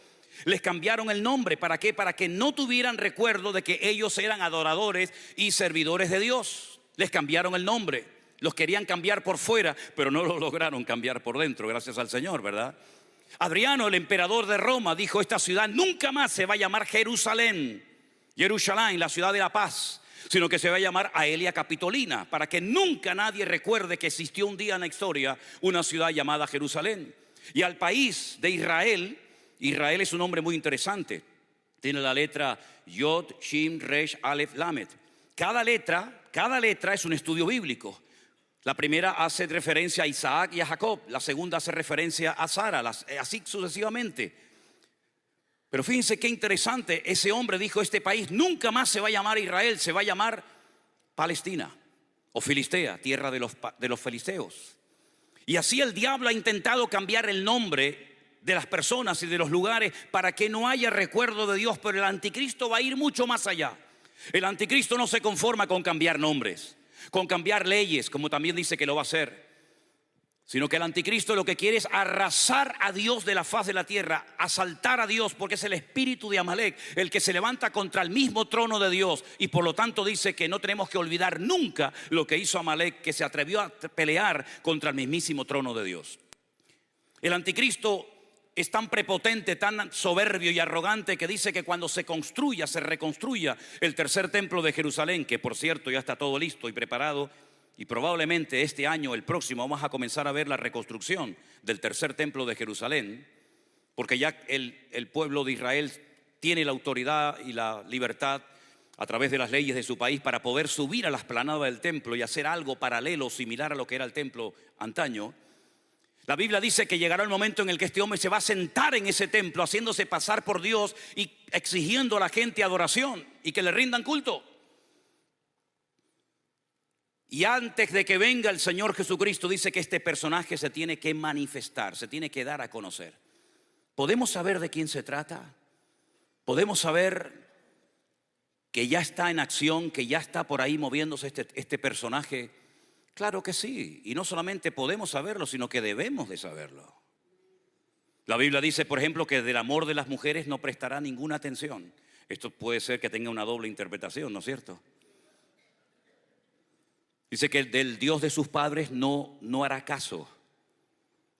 les cambiaron el nombre. ¿Para qué? Para que no tuvieran recuerdo de que ellos eran adoradores y servidores de Dios. Les cambiaron el nombre. Los querían cambiar por fuera, pero no lo lograron cambiar por dentro, gracias al Señor, ¿verdad? Adriano, el emperador de Roma, dijo: esta ciudad nunca más se va a llamar Jerusalén, la ciudad de la paz, sino que se va a llamar Aelia Capitolina, para que nunca nadie recuerde que existió un día en la historia una ciudad llamada Jerusalén. Y al país de Israel, Israel es un nombre muy interesante. Tiene la letra Yod, Shin, Resh, Aleph, Lamed. Cada letra es un estudio bíblico. La primera hace referencia a Isaac y a Jacob. La segunda hace referencia a Sara, así sucesivamente. Pero fíjense qué interesante. Ese hombre dijo: este país nunca más se va a llamar Israel, se va a llamar Palestina o Filistea, tierra de los filisteos. Y así el diablo ha intentado cambiar el nombre de las personas y de los lugares para que no haya recuerdo de Dios. Pero el anticristo va a ir mucho más allá. El anticristo no se conforma con cambiar nombres, con cambiar leyes, como también dice que lo va a hacer, sino que el anticristo lo que quiere es arrasar a Dios de la faz de la tierra, asaltar a Dios, porque es el espíritu de Amalek el que se levanta contra el mismo trono de Dios. Y por lo tanto dice que no tenemos que olvidar nunca lo que hizo Amalek, que se atrevió a pelear contra el mismísimo trono de Dios. El anticristo es tan prepotente, tan soberbio y arrogante, que dice que cuando se reconstruya el tercer templo de Jerusalén, que por cierto ya está todo listo y preparado, y probablemente este año, el próximo, vamos a comenzar a ver la reconstrucción del tercer templo de Jerusalén, porque ya el pueblo de Israel tiene la autoridad y la libertad a través de las leyes de su país para poder subir a la explanada del templo y hacer algo paralelo, similar a lo que era el templo antaño. La Biblia dice que llegará el momento en el que este hombre se va a sentar en ese templo, haciéndose pasar por Dios y exigiendo a la gente adoración y que le rindan culto. Y antes de que venga el Señor Jesucristo, dice que este personaje se tiene que manifestar, se tiene que dar a conocer. ¿Podemos saber de quién se trata? ¿Podemos saber que ya está en acción, que ya está por ahí moviéndose este personaje? Claro que sí, y no solamente podemos saberlo, sino que debemos de saberlo. La Biblia dice, por ejemplo, que del amor de las mujeres no prestará ninguna atención. Esto puede ser que tenga una doble interpretación, ¿no es cierto? Dice que del Dios de sus padres no hará caso,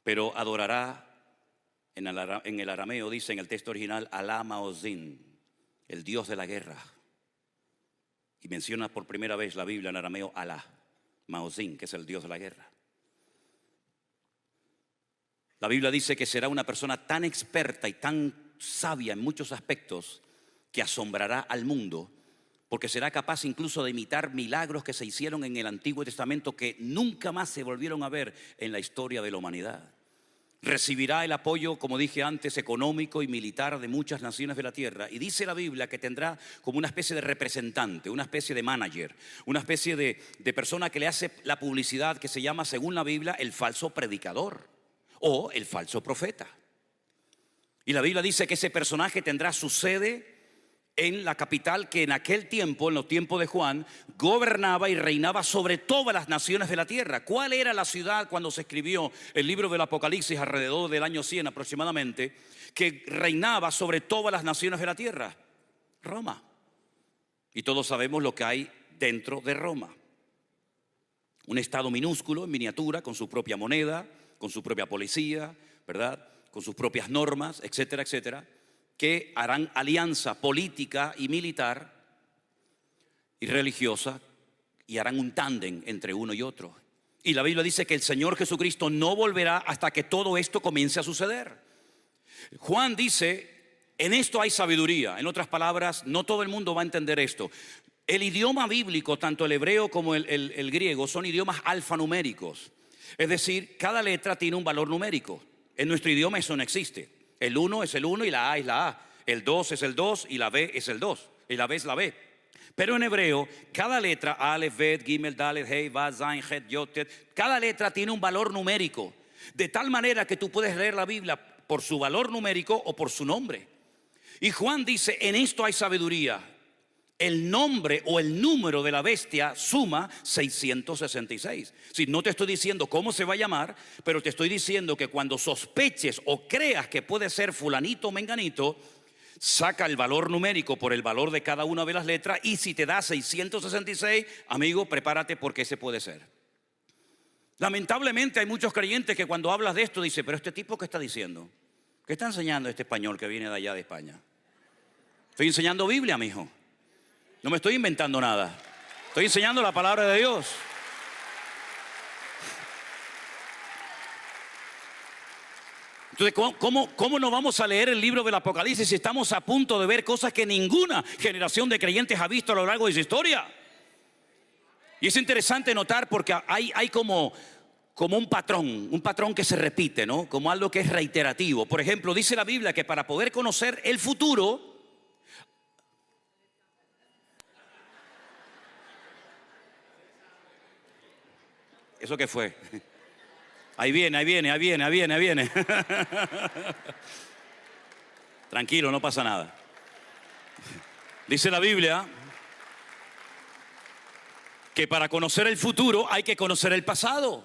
pero adorará, en el arameo dice en el texto original, Alá Maozín, el Dios de la guerra. Y menciona por primera vez la Biblia en arameo Alá Maozín, que es el Dios de la guerra. La Biblia dice que será una persona tan experta y tan sabia en muchos aspectos que asombrará al mundo, porque será capaz incluso de imitar milagros que se hicieron en el Antiguo Testamento que nunca más se volvieron a ver en la historia de la humanidad. Recibirá el apoyo, como dije antes, económico y militar de muchas naciones de la tierra. Y dice la Biblia que tendrá como una especie de representante, una especie de manager, una especie de persona que le hace la publicidad, que se llama, según la Biblia, el falso predicador o el falso profeta. Y la Biblia dice que ese personaje tendrá su sede en la capital que en aquel tiempo, en los tiempos de Juan, gobernaba y reinaba sobre todas las naciones de la tierra. ¿Cuál era la ciudad cuando se escribió el libro del Apocalipsis alrededor del año 100 aproximadamente, que reinaba sobre todas las naciones de la tierra? Roma. Y todos sabemos lo que hay dentro de Roma. Un estado minúsculo, en miniatura, con su propia moneda, con su propia policía, ¿verdad?, con sus propias normas, etcétera, etcétera, que harán alianza política y militar y religiosa y harán un tándem entre uno y otro. Y la Biblia dice que el Señor Jesucristo no volverá hasta que todo esto comience a suceder. Juan dice, en esto hay sabiduría. En otras palabras, no todo el mundo va a entender esto. El idioma bíblico, tanto el hebreo como el griego, son idiomas alfanuméricos. Es decir, cada letra tiene un valor numérico. En nuestro idioma eso no existe. El 1 es el 1 y la A es la A. El 2 es el 2 y la B es el 2. Y la B es la B. Pero en hebreo, cada letra, Aleph, Bet, Gimel, Dalet, Hei, Vav, Zain, Het, Yod, Tet, cada letra tiene un valor numérico. De tal manera que tú puedes leer la Biblia por su valor numérico o por su nombre. Y Juan dice, en esto hay sabiduría. El nombre o el número de la bestia suma 666. Si no te estoy diciendo cómo se va a llamar, pero te estoy diciendo que cuando sospeches o creas que puede ser fulanito o menganito, saca el valor numérico por el valor de cada una de las letras, y si te da 666, amigo, prepárate porque ese puede ser. Lamentablemente hay muchos creyentes que cuando hablas de esto dicen, pero este tipo, ¿qué está diciendo? ¿Qué está enseñando este español que viene de allá de España? Estoy enseñando Biblia, mijo. No me estoy inventando nada. Estoy enseñando la palabra de Dios. Entonces, ¿cómo no vamos a leer el libro del Apocalipsis si estamos a punto de ver cosas que ninguna generación de creyentes ha visto a lo largo de su historia? Y es interesante notar porque hay como un patrón que se repite, ¿no? Como algo que es reiterativo. Por ejemplo, dice la Biblia que para poder conocer el futuro, ¿eso qué fue? Ahí viene. Tranquilo, no pasa nada. Dice la Biblia que para conocer el futuro hay que conocer el pasado.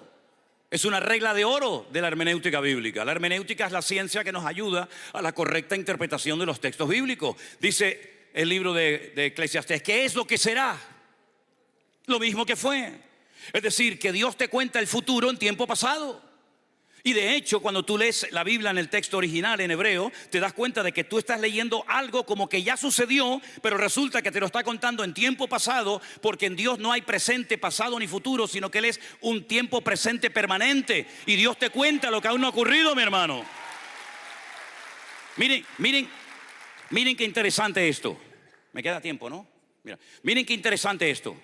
Es una regla de oro de la hermenéutica bíblica. La hermenéutica es la ciencia que nos ayuda a la correcta interpretación de los textos bíblicos. Dice el libro de Eclesiastés, ¿qué es lo que será? Lo mismo que fue. Es decir, que Dios te cuenta el futuro en tiempo pasado. Y de hecho, cuando tú lees la Biblia en el texto original en hebreo, te das cuenta de que tú estás leyendo algo como que ya sucedió, pero resulta que te lo está contando en tiempo pasado, porque en Dios no hay presente, pasado ni futuro, sino que Él es un tiempo presente permanente. Y Dios te cuenta lo que aún no ha ocurrido, mi hermano. Miren qué interesante esto. Me queda tiempo, ¿no? Miren qué interesante esto.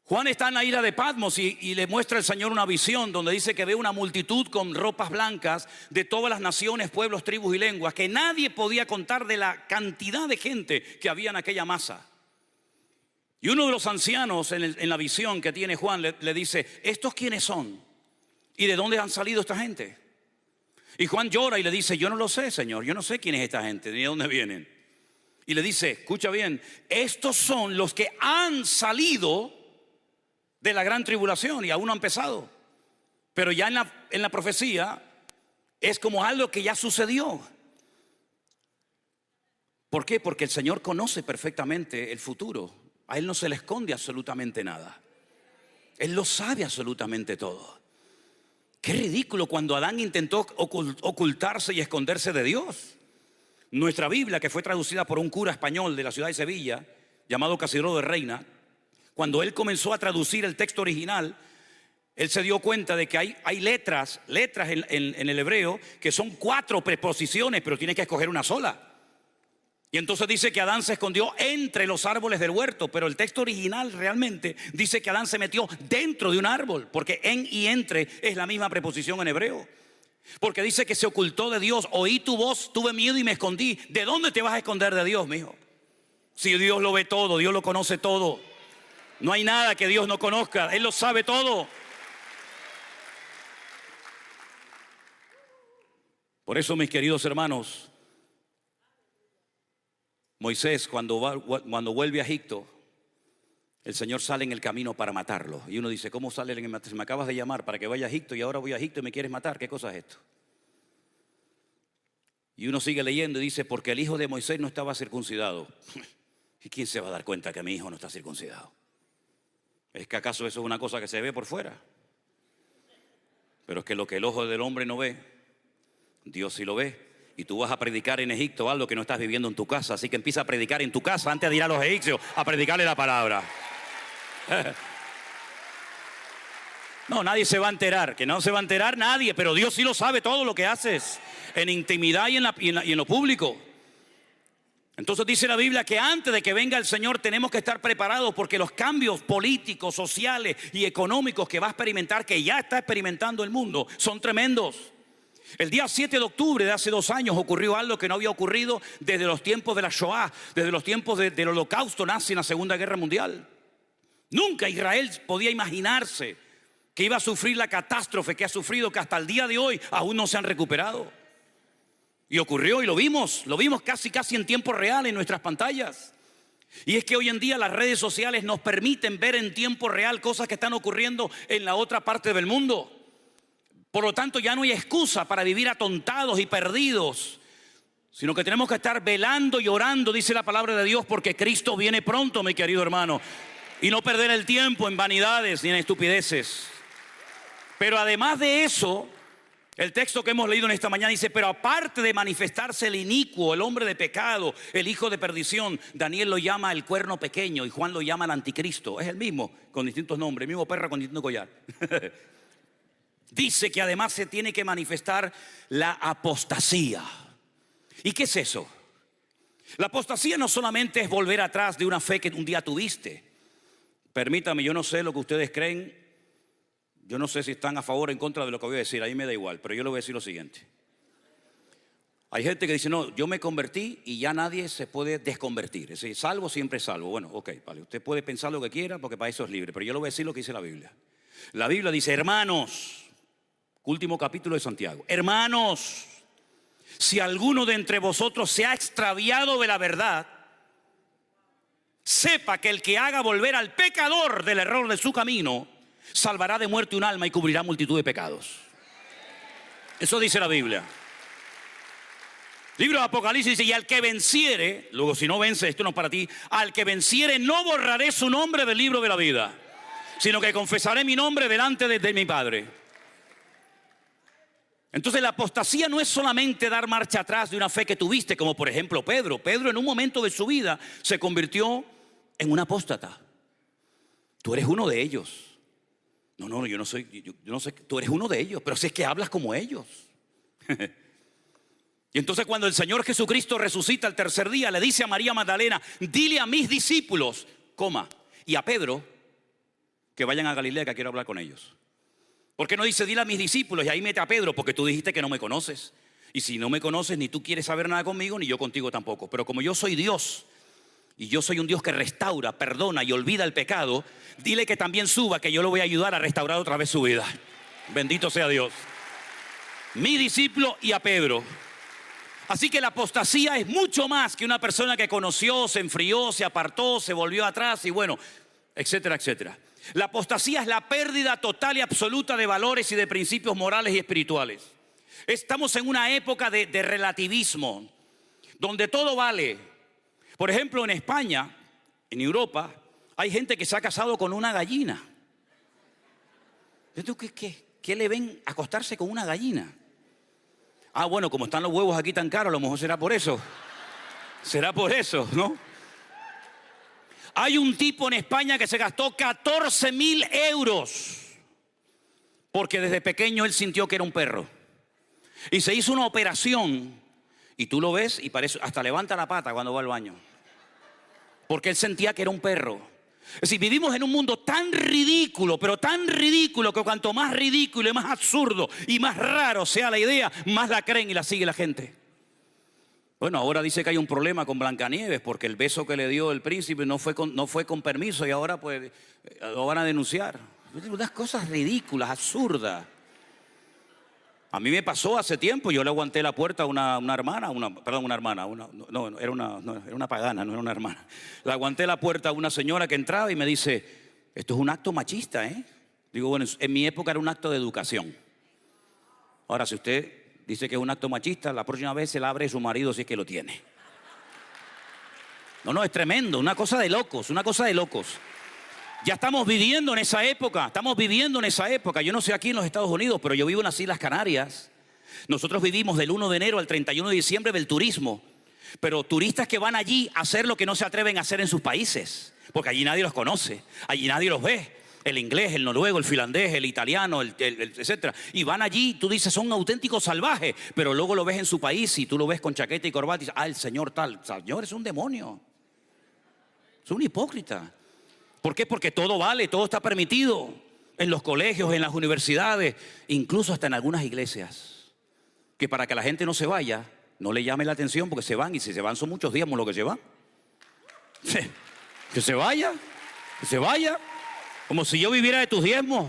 Juan está en la isla de Patmos y le muestra al Señor una visión donde dice que ve una multitud con ropas blancas de todas las naciones, pueblos, tribus y lenguas, que nadie podía contar de la cantidad de gente que había en aquella masa. Y uno de los ancianos en la visión que tiene Juan le dice, ¿estos quiénes son? ¿Y de dónde han salido esta gente? Y Juan llora y le dice, yo no lo sé, Señor, yo no sé quién es esta gente, ni de dónde vienen. Y le dice, escucha bien, estos son los que han salido de la gran tribulación y aún no han empezado. Pero ya en la profecía es como algo que ya sucedió. ¿Por qué? Porque el Señor conoce perfectamente el futuro. A Él no se le esconde absolutamente nada. Él lo sabe absolutamente todo. Qué ridículo cuando Adán intentó ocultarse y esconderse de Dios. Nuestra Biblia, que fue traducida por un cura español de la ciudad de Sevilla, llamado Casimiro de Reina, cuando él comenzó a traducir el texto original, él se dio cuenta de que hay letras en el hebreo que son 4 preposiciones, pero tiene que escoger una sola. Y entonces dice que Adán se escondió entre los árboles del huerto, pero el texto original realmente dice que Adán se metió dentro de un árbol, porque en y entre es la misma preposición en hebreo. Porque dice que se ocultó de Dios. Oí tu voz, tuve miedo y me escondí. ¿De dónde te vas a esconder de Dios, mijo? Si Dios lo ve todo, Dios lo conoce todo. No hay nada que Dios no conozca, Él lo sabe todo. Por eso, mis queridos hermanos, Moisés cuando vuelve a Egipto, el Señor sale en el camino para matarlo. Y uno dice, ¿cómo sale en el camino? Me acabas de llamar para que vaya a Egipto y ahora voy a Egipto y me quieres matar. ¿Qué cosa es esto? Y uno sigue leyendo y dice, porque el hijo de Moisés no estaba circuncidado. ¿Y quién se va a dar cuenta que mi hijo no está circuncidado? ¿Es que acaso eso es una cosa que se ve por fuera? Pero es que lo que el ojo del hombre no ve, Dios sí lo ve. Y tú vas a predicar en Egipto algo que no estás viviendo en tu casa. Así que empieza a predicar en tu casa antes de ir a los egipcios a predicarle la palabra. No, nadie se va a enterar. Que no se va a enterar nadie. Pero Dios sí lo sabe todo lo que haces. En intimidad y en lo público. Entonces dice la Biblia que antes de que venga el Señor tenemos que estar preparados, porque los cambios políticos, sociales y económicos que va a experimentar, que ya está experimentando el mundo, son tremendos. El día 7 de octubre de hace 2 años ocurrió algo que no había ocurrido desde los tiempos de la Shoah, desde los tiempos del holocausto nazi en la Segunda Guerra Mundial. Nunca Israel podía imaginarse que iba a sufrir la catástrofe que ha sufrido, que hasta el día de hoy aún no se han recuperado. Y ocurrió y lo vimos casi en tiempo real en nuestras pantallas. Y es que hoy en día las redes sociales nos permiten ver en tiempo real cosas que están ocurriendo en la otra parte del mundo. Por lo tanto, ya no hay excusa para vivir atontados y perdidos, sino que tenemos que estar velando y orando, dice la palabra de Dios, porque Cristo viene pronto, mi querido hermano. Y no perder el tiempo en vanidades ni en estupideces. Pero además de eso, el texto que hemos leído en esta mañana dice, pero aparte de manifestarse el inicuo, el hombre de pecado, el hijo de perdición, Daniel lo llama el cuerno pequeño y Juan lo llama el anticristo. Es el mismo, con distintos nombres, el mismo perro con distinto collar. Dice que además se tiene que manifestar la apostasía. ¿Y qué es eso? La apostasía no solamente es volver atrás de una fe que un día tuviste. Permítame, yo no sé lo que ustedes creen. Yo no sé si están a favor o en contra de lo que voy a decir. A mí me da igual, pero yo le voy a decir lo siguiente. Hay gente que dice, no, yo me convertí y ya nadie se puede desconvertir. Es decir, salvo siempre salvo. Bueno, ok, vale, usted puede pensar lo que quiera porque para eso es libre. Pero yo le voy a decir lo que dice la Biblia. La Biblia dice, hermanos, último capítulo de Santiago, hermanos, si alguno de entre vosotros se ha extraviado de la verdad, sepa que el que haga volver al pecador del error de su camino, salvará de muerte un alma y cubrirá multitud de pecados. Eso dice la Biblia. Libro de Apocalipsis dice, y al que venciere, luego si no vence, esto no es para ti, al que venciere no borraré su nombre del libro de la vida, sino que confesaré mi nombre delante de mi Padre. Entonces la apostasía no es solamente dar marcha atrás de una fe que tuviste, como por ejemplo Pedro. Pedro en un momento de su vida se convirtió en un apóstata. Tú eres uno de ellos. No, yo no sé, tú eres uno de ellos, pero si es que hablas como ellos. Y entonces cuando el Señor Jesucristo resucita el tercer día, le dice a María Magdalena, dile a mis discípulos, y a Pedro, que vayan a Galilea, que quiero hablar con ellos. ¿Por qué no dice, dile a mis discípulos y ahí mete a Pedro? Porque tú dijiste que no me conoces. Y si no me conoces, ni tú quieres saber nada conmigo, ni yo contigo tampoco. Pero como yo soy Dios, y yo soy un Dios que restaura, perdona y olvida el pecado, dile que también suba, que yo lo voy a ayudar a restaurar otra vez su vida. Bendito sea Dios. Mi discípulo y a Pedro. Así que la apostasía es mucho más que una persona que conoció, se enfrió, se apartó, se volvió atrás y bueno, etcétera, etcétera. La apostasía es la pérdida total y absoluta de valores y de principios morales y espirituales. Estamos en una época de relativismo, donde todo vale. Por ejemplo, en España, en Europa, hay gente que se ha casado con una gallina. ¿Qué le ven acostarse con una gallina? Ah, bueno, como están los huevos aquí tan caros, a lo mejor será por eso. Será por eso, ¿no? Hay un tipo en España que se gastó 14.000 euros porque desde pequeño él sintió que era un perro. Y se hizo una operación y tú lo ves y parece, hasta levanta la pata cuando va al baño. Porque él sentía que era un perro. Es decir, vivimos en un mundo tan ridículo, pero tan ridículo que cuanto más ridículo y más absurdo y más raro sea la idea, más la creen y la sigue la gente. Bueno, ahora dice que hay un problema con Blancanieves porque el beso que le dio el príncipe no fue con permiso y ahora pues lo van a denunciar. Unas cosas ridículas, absurdas. A mí me pasó hace tiempo, yo le aguanté la puerta a una hermana, era una pagana, no era una hermana. Le aguanté la puerta a una señora que entraba y me dice, esto es un acto machista, ¿eh? Digo, bueno, en mi época era un acto de educación. Ahora, si usted dice que es un acto machista, la próxima vez se la abre su marido si es que lo tiene. No, es tremendo, una cosa de locos, una cosa de locos. Ya estamos viviendo en esa época, Yo no sé aquí en los Estados Unidos, pero yo vivo en las Islas Canarias. Nosotros vivimos del 1 de enero al 31 de diciembre del turismo. Pero turistas que van allí a hacer lo que no se atreven a hacer en sus países. Porque allí nadie los conoce, allí nadie los ve. El inglés, el noruego, el finlandés, el italiano, etcétera. Y van allí, tú dices, son auténticos salvajes. Pero luego lo ves en su país y tú lo ves con chaqueta y corbata y dices, el señor tal. Señor, es un demonio. Es un hipócrita. ¿Por qué? Porque todo vale, todo está permitido en los colegios, en las universidades, incluso hasta en algunas iglesias. Que para que la gente no se vaya, no le llame la atención porque se van y si se van son muchos diezmos lo que se van. Que se vaya, como si yo viviera de tus diezmos.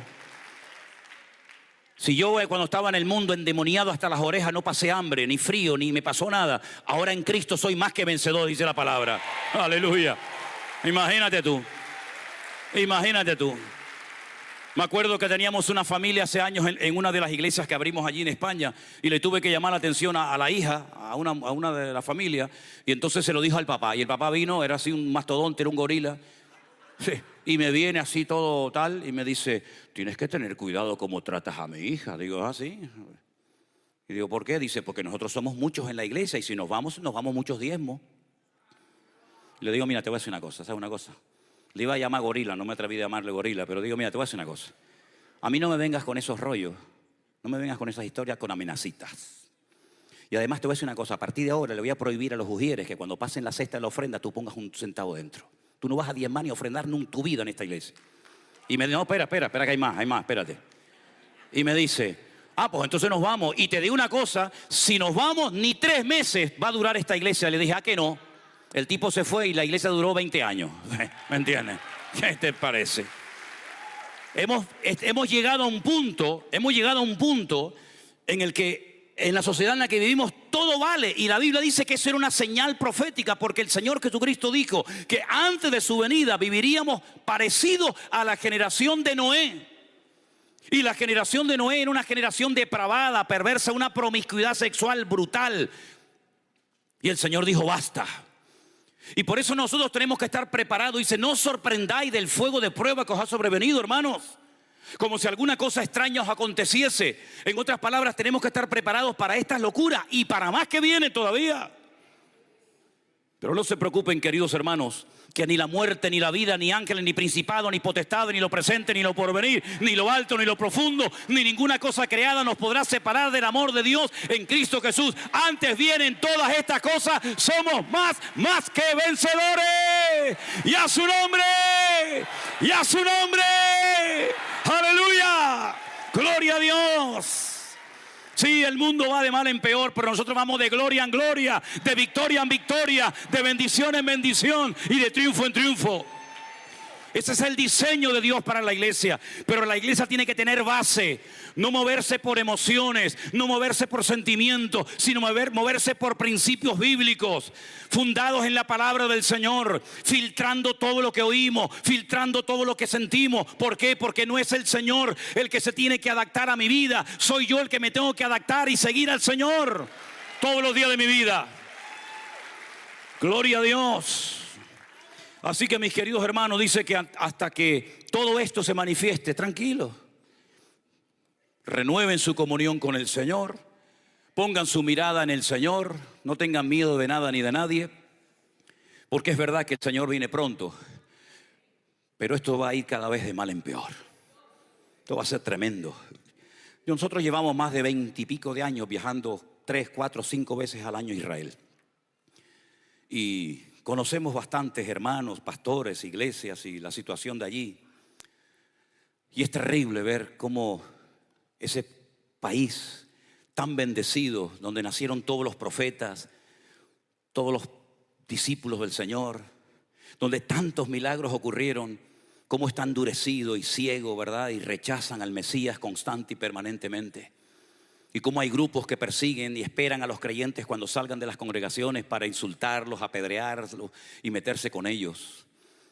Si yo cuando estaba en el mundo endemoniado hasta las orejas no pasé hambre, ni frío, ni me pasó nada, ahora en Cristo soy más que vencedor, dice la palabra. Aleluya. Imagínate tú. Me acuerdo que teníamos una familia hace años en una de las iglesias que abrimos allí en España y le tuve que llamar la atención a la hija, a una de la familia, y entonces se lo dijo al papá. Y el papá vino, era así un mastodonte, era un gorila. Sí, y me viene así todo tal y me dice, tienes que tener cuidado cómo tratas a mi hija. Digo, sí. Y digo, ¿por qué? Dice, porque nosotros somos muchos en la iglesia y si nos vamos muchos diezmos. Le digo, mira, te voy a decir una cosa, ¿sabes una cosa? Le iba a llamar gorila, no me atreví a llamarle gorila, pero digo, mira, te voy a decir una cosa. A mí no me vengas con esos rollos, no me vengas con esas historias con amenacitas. Y además te voy a decir una cosa, a partir de ahora le voy a prohibir a los ujieres que cuando pasen la cesta de la ofrenda tú pongas un centavo dentro. Tú no vas a diezmar ni a ofrendar nunca tu vida en esta iglesia. Y me dice, no, espera, que hay más, espérate. Y me dice, pues entonces nos vamos. Y te digo una cosa, si nos vamos, ni 3 meses va a durar esta iglesia. Le dije, ¿a qué no? El tipo se fue y la iglesia duró 20 años. ¿Me entiendes? ¿Qué te parece? Hemos llegado a un punto en el que en la sociedad en la que vivimos todo vale. Y la Biblia dice que eso era una señal profética porque el Señor Jesucristo dijo que antes de su venida viviríamos parecidos a la generación de Noé. Y la generación de Noé era una generación depravada, perversa, una promiscuidad sexual brutal. Y el Señor dijo, basta. Y por eso nosotros tenemos que estar preparados. Dice, no os sorprendáis del fuego de prueba que os ha sobrevenido, hermanos. Como si alguna cosa extraña os aconteciese. En otras palabras, tenemos que estar preparados para estas locuras y para más que viene todavía. Pero no se preocupen, queridos hermanos, que ni la muerte, ni la vida, ni ángeles, ni principado, ni potestad, ni lo presente, ni lo porvenir, ni lo alto, ni lo profundo, ni ninguna cosa creada nos podrá separar del amor de Dios en Cristo Jesús. Antes vienen todas estas cosas, somos más que vencedores. Y a su nombre, aleluya, gloria a Dios. Sí, el mundo va de mal en peor, pero nosotros vamos de gloria en gloria, de victoria en victoria, de bendición en bendición y de triunfo en triunfo. Ese es el diseño de Dios para la iglesia. Pero la iglesia tiene que tener base. No moverse por emociones, no moverse por sentimientos, sino moverse por principios bíblicos, fundados en la palabra del Señor, filtrando todo lo que oímos, filtrando todo lo que sentimos. ¿Por qué? Porque no es el Señor el que se tiene que adaptar a mi vida. Soy yo el que me tengo que adaptar y seguir al Señor todos los días de mi vida. Gloria a Dios. Así que mis queridos hermanos, dice que hasta que todo esto se manifieste, tranquilos, renueven su comunión con el Señor, pongan su mirada en el Señor, no tengan miedo de nada ni de nadie, porque es verdad que el Señor viene pronto, pero esto va a ir cada vez de mal en peor. Esto va a ser tremendo. Nosotros llevamos más de 20 y pico de años viajando 3, 4, 5 veces al año a Israel. Y conocemos bastantes hermanos, pastores, iglesias y la situación de allí. Y es terrible ver cómo ese país tan bendecido, donde nacieron todos los profetas, todos los discípulos del Señor, donde tantos milagros ocurrieron, cómo está endurecido y ciego, ¿verdad? Y rechazan al Mesías constante y permanentemente. Y cómo hay grupos que persiguen y esperan a los creyentes cuando salgan de las congregaciones para insultarlos, apedrearlos y meterse con ellos.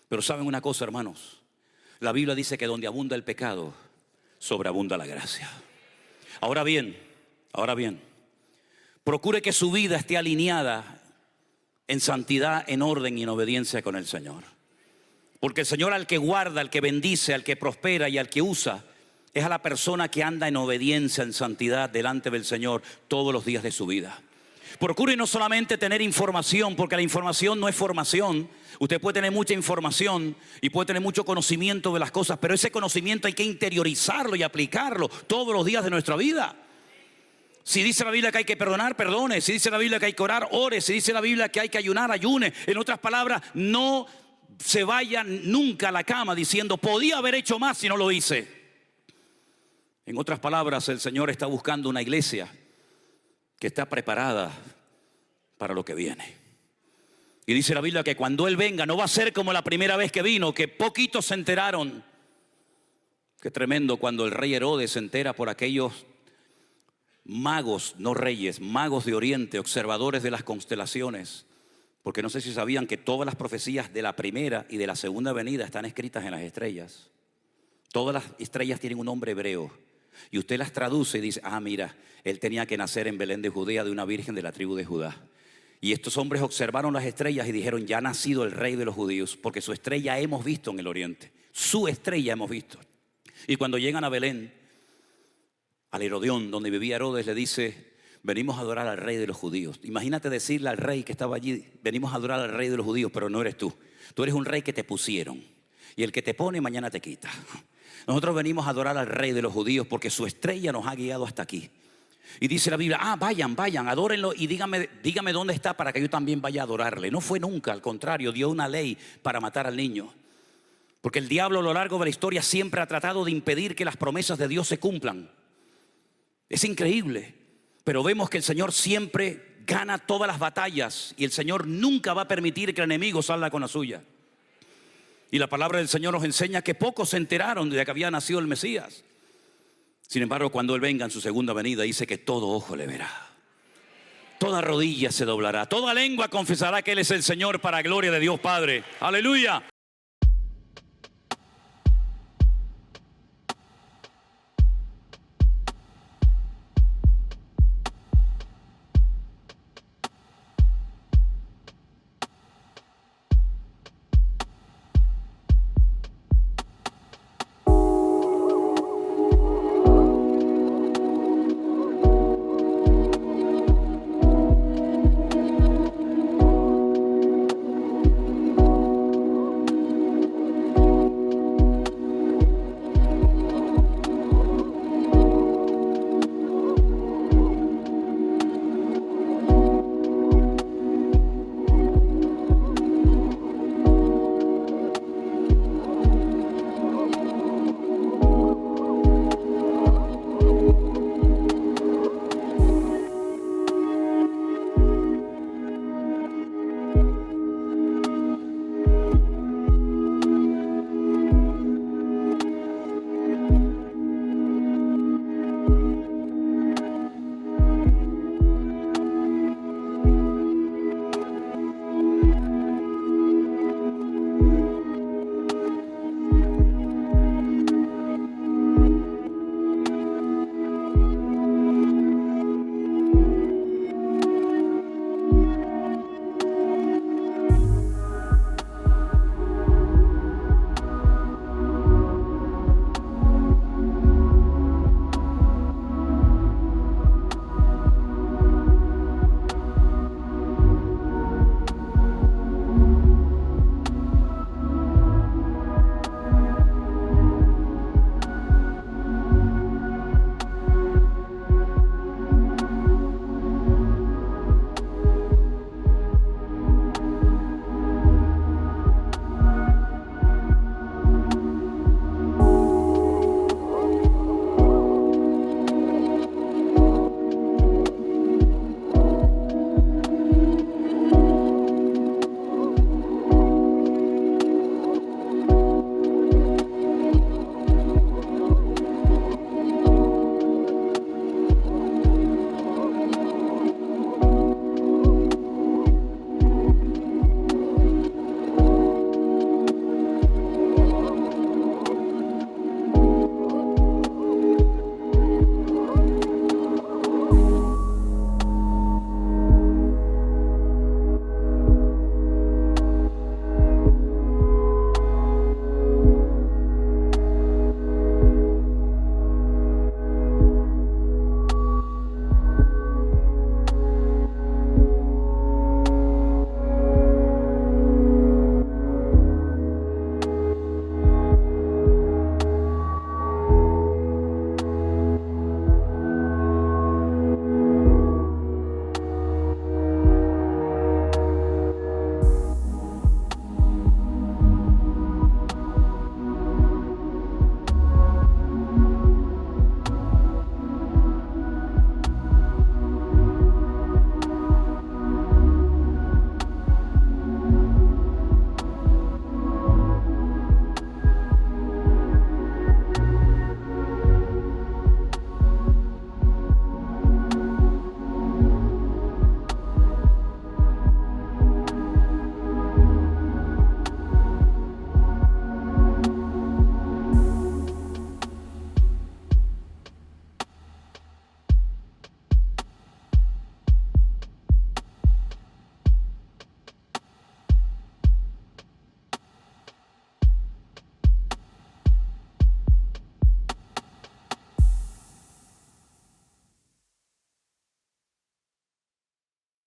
Pero ¿saben una cosa, hermanos? La Biblia dice que donde abunda el pecado, sobreabunda la gracia. Ahora bien, procure que su vida esté alineada en santidad, en orden y en obediencia con el Señor. Porque el Señor al que guarda, al que bendice, al que prospera y al que usa, es a la persona que anda en obediencia, en santidad delante del Señor todos los días de su vida. Procure no solamente tener información, porque la información no es formación. Usted puede tener mucha información y puede tener mucho conocimiento de las cosas, pero ese conocimiento hay que interiorizarlo y aplicarlo todos los días de nuestra vida. Si dice la Biblia que hay que perdonar, perdone. Si dice la Biblia que hay que orar, ore. Si dice la Biblia que hay que ayunar, ayune. En otras palabras, no se vaya nunca a la cama diciendo, podía haber hecho más si no lo hice. En otras palabras, el Señor está buscando una iglesia que está preparada para lo que viene. Y dice la Biblia que cuando Él venga no va a ser como la primera vez que vino, que poquitos se enteraron. Qué tremendo cuando el rey Herodes se entera por aquellos magos, no reyes, magos de Oriente, observadores de las constelaciones. Porque no sé si sabían que todas las profecías de la primera y de la segunda venida están escritas en las estrellas. Todas las estrellas tienen un nombre hebreo. Y usted las traduce y dice, mira, él tenía que nacer en Belén de Judea de una virgen de la tribu de Judá. Y estos hombres observaron las estrellas y dijeron, ya ha nacido el rey de los judíos, porque su estrella hemos visto en el oriente. Su estrella hemos visto. Y cuando llegan a Belén, al Herodión, donde vivía Herodes, le dice, venimos a adorar al rey de los judíos. Imagínate decirle al rey que estaba allí, venimos a adorar al rey de los judíos, pero no eres tú. Tú eres un rey que te pusieron. Y el que te pone mañana te quita. Nosotros venimos a adorar al rey de los judíos porque su estrella nos ha guiado hasta aquí. Y dice la Biblia, vayan, adórenlo y dígame dónde está para que yo también vaya a adorarle. No fue nunca, al contrario, dio una ley para matar al niño. Porque el diablo a lo largo de la historia siempre ha tratado de impedir que las promesas de Dios se cumplan. Es increíble, pero vemos que el Señor siempre gana todas las batallas y el Señor nunca va a permitir que el enemigo salga con la suya. Y la palabra del Señor nos enseña que pocos se enteraron de que había nacido el Mesías. Sin embargo, cuando Él venga en su segunda venida, dice que todo ojo le verá. Toda rodilla se doblará. Toda lengua confesará que Él es el Señor para gloria de Dios Padre. Aleluya.